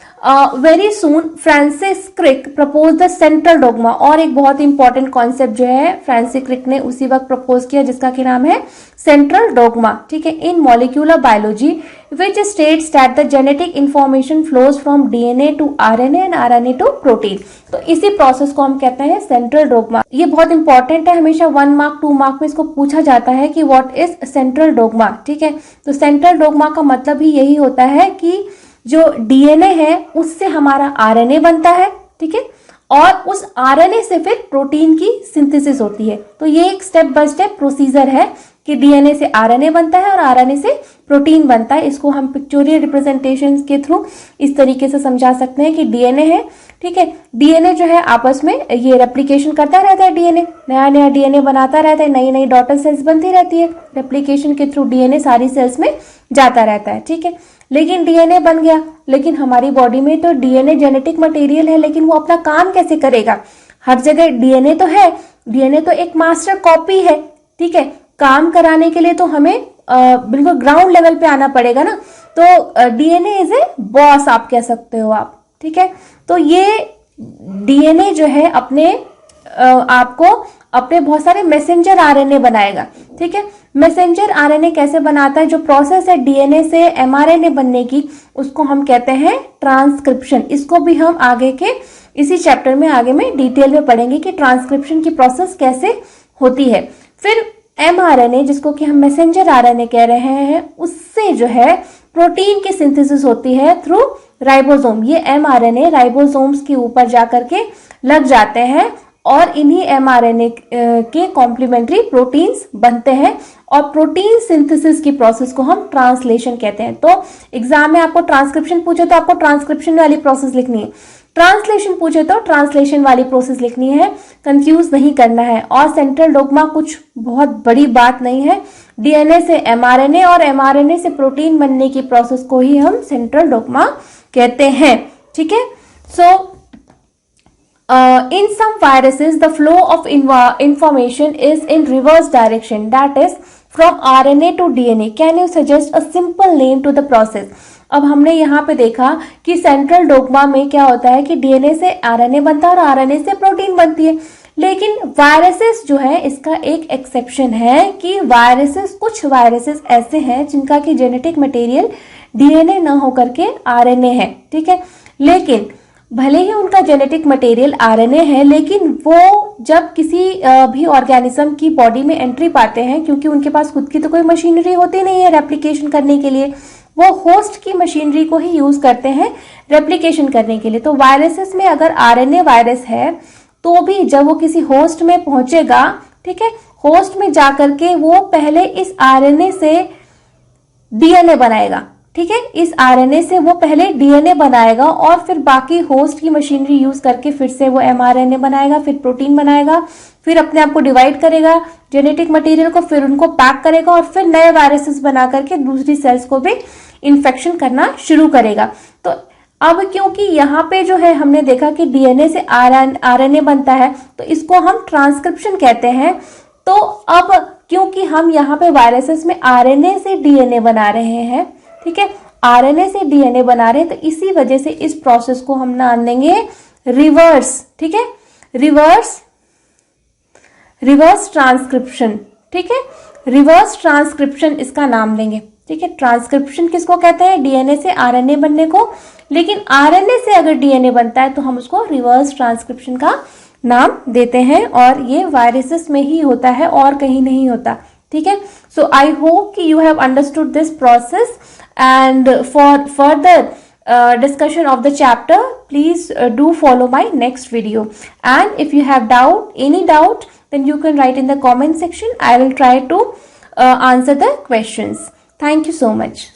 very soon Francis Crick propose the central dogma, और एक बहुत इंपॉर्टेंट कॉन्सेप्ट जो है फ्रांसिस क्रिक ने उसी वक्त प्रपोज किया जिसका की नाम है सेंट्रल डोगमा, ठीक है, in molecular biology which states that the genetic information flows from DNA to RNA and RNA to protein। तो इसी प्रोसेस को हम कहते हैं सेंट्रल डोगमा। ये बहुत इंपॉर्टेंट है, हमेशा 1 मार्क 2 मार्क में इसको पूछा जाता है कि व्हाट इज सेंट्रल डोगमा, ठीक है। तो सेंट्रल डोगमा का मतलब ही यही होता है कि जो डीएनए है उससे हमारा आरएनए बनता है, ठीक है, और उस आरएनए से फिर प्रोटीन की सिंथेसिस होती है। तो ये एक स्टेप बाय स्टेप प्रोसीजर है कि डीएनए से आरएनए बनता है और आरएनए से प्रोटीन बनता है। इसको हम पिक्चोरियल रिप्रेजेंटेशन के थ्रू इस तरीके से समझा सकते हैं कि डीएनए है, ठीक है, डीएनए जो है आपस में ये रेप्लिकेशन करता रहता है, डीएनए नया नया डीएनए बनाता रहता है, नई नई डॉटर सेल्स बनती रहती है, रेप्लिकेशन के थ्रू डीएनए सारी सेल्स में जाता रहता है, ठीक है। लेकिन डीएनए बन गया, लेकिन हमारी बॉडी में तो डीएनए जेनेटिक मटेरियल है, लेकिन वो अपना काम कैसे करेगा? हर जगह डीएनए तो है, डीएनए तो एक मास्टर कॉपी है, ठीक है। काम कराने के लिए तो हमें बिल्कुल ग्राउंड लेवल पे आना पड़ेगा ना। तो डीएनए इज ए बॉस आप कह सकते हो आप, ठीक है। तो ये डीएनए जो है अपने आपको अपने बहुत सारे मैसेंजर आरएनए बनाएगा, ठीक है। मैसेंजर आरएनए कैसे बनाता है? जो प्रोसेस है डीएनए से एमआरएनए बनने की, उसको हम कहते हैं ट्रांसक्रिप्शन। इसको भी हम आगे के इसी चैप्टर में आगे में डिटेल में पढ़ेंगे कि ट्रांसक्रिप्शन की प्रोसेस कैसे होती है। फिर एमआरएनए जिसको कि हम मैसेंजर आरएनए कह रहे हैं, उससे जो है प्रोटीन की सिंथेसिस होती है थ्रू राइबोसोम। ये एमआरएनए राइबोसोम्स के ऊपर जाकर के लग जाते हैं और इन्हीं एमआरएनए के कॉम्प्लीमेंट्री प्रोटीन्स बनते हैं, और प्रोटीन सिंथेसिस की प्रोसेस को हम ट्रांसलेशन कहते हैं। तो एग्जाम में आपको ट्रांसक्रिप्शन पूछे तो आपको ट्रांसक्रिप्शन वाली प्रोसेस लिखनी है, ट्रांसलेशन पूछे तो ट्रांसलेशन वाली प्रोसेस लिखनी है, कंफ्यूज नहीं करना है। और सेंट्रल डोग्मा कुछ बहुत बड़ी बात नहीं है, डीएनए से एमआरएनए और एमआरएनए से प्रोटीन बनने की प्रोसेस को ही हम सेंट्रल डोग्मा कहते हैं। ठीक है, सो in some viruses the flow of information is in reverse direction, that is from RNA to DNA. Can you suggest a simple name to the process? अब हमने यहाँ पे देखा कि सेंट्रल डोग्मा में क्या होता है कि डीएनए से आरएनए बनता है और आरएनए से प्रोटीन बनती है, लेकिन वायरसेस जो है इसका एक एक्सेप्शन है कि वायरसेस, कुछ वायरसेस ऐसे हैं जिनका कि जेनेटिक मटेरियल डीएनए न होकर के आरएनए है। ठीक है, लेकिन भले ही उनका जेनेटिक मटेरियल आरएनए है, लेकिन वो जब किसी भी ऑर्गेनिज्म की बॉडी में एंट्री पाते हैं, क्योंकि उनके पास खुद की तो कोई मशीनरी होती नहीं है रेप्लिकेशन करने के लिए, वो होस्ट की मशीनरी को ही यूज करते हैं रेप्लिकेशन करने के लिए। तो वायरसेस में अगर आरएनए वायरस है तो भी जब वो किसी होस्ट में पहुंचेगा, ठीक है, होस्ट में जाकर के वो पहले इस आरएनए से डीएनए बनाएगा। ठीक है, इस आरएनए से वो पहले डीएनए बनाएगा और फिर बाकी होस्ट की मशीनरी यूज करके फिर से वो एमआरएनए बनाएगा, फिर प्रोटीन बनाएगा, फिर अपने आप को डिवाइड करेगा जेनेटिक मटेरियल को, फिर उनको पैक करेगा और फिर नए वायरसेस बना करके दूसरी सेल्स को भी इन्फेक्शन करना शुरू करेगा। तो अब क्योंकि यहाँ पे जो है हमने देखा कि डीएनए से आरएनए बनता है, तो इसको हम ट्रांसक्रिप्शन कहते हैं। तो अब क्योंकि हम यहाँ पे वायरसेस में आरएनए से डीएनए बना रहे हैं, ठीक है, आरएनए से डीएनए बना रहे हैं, तो इसी वजह से इस प्रोसेस को हम नाम देंगे रिवर्स। ठीक है, रिवर्स ट्रांसक्रिप्शन। ठीक है, रिवर्स ट्रांसक्रिप्शन इसका नाम देंगे। ठीक है, ट्रांसक्रिप्शन किसको कहते हैं? डीएनए से आरएनए बनने को, लेकिन आरएनए से अगर डीएनए बनता है तो हम उसको रिवर्स ट्रांसक्रिप्शन का नाम देते हैं, और ये वायरसेस में ही होता है और कहीं नहीं होता। ठीक है, सो आई होप कि you have understood this process, and for further discussion of the chapter, please do follow my next video. And if you have any doubt, then you can write in the comment section. I will try to answer the questions. Thank you so much.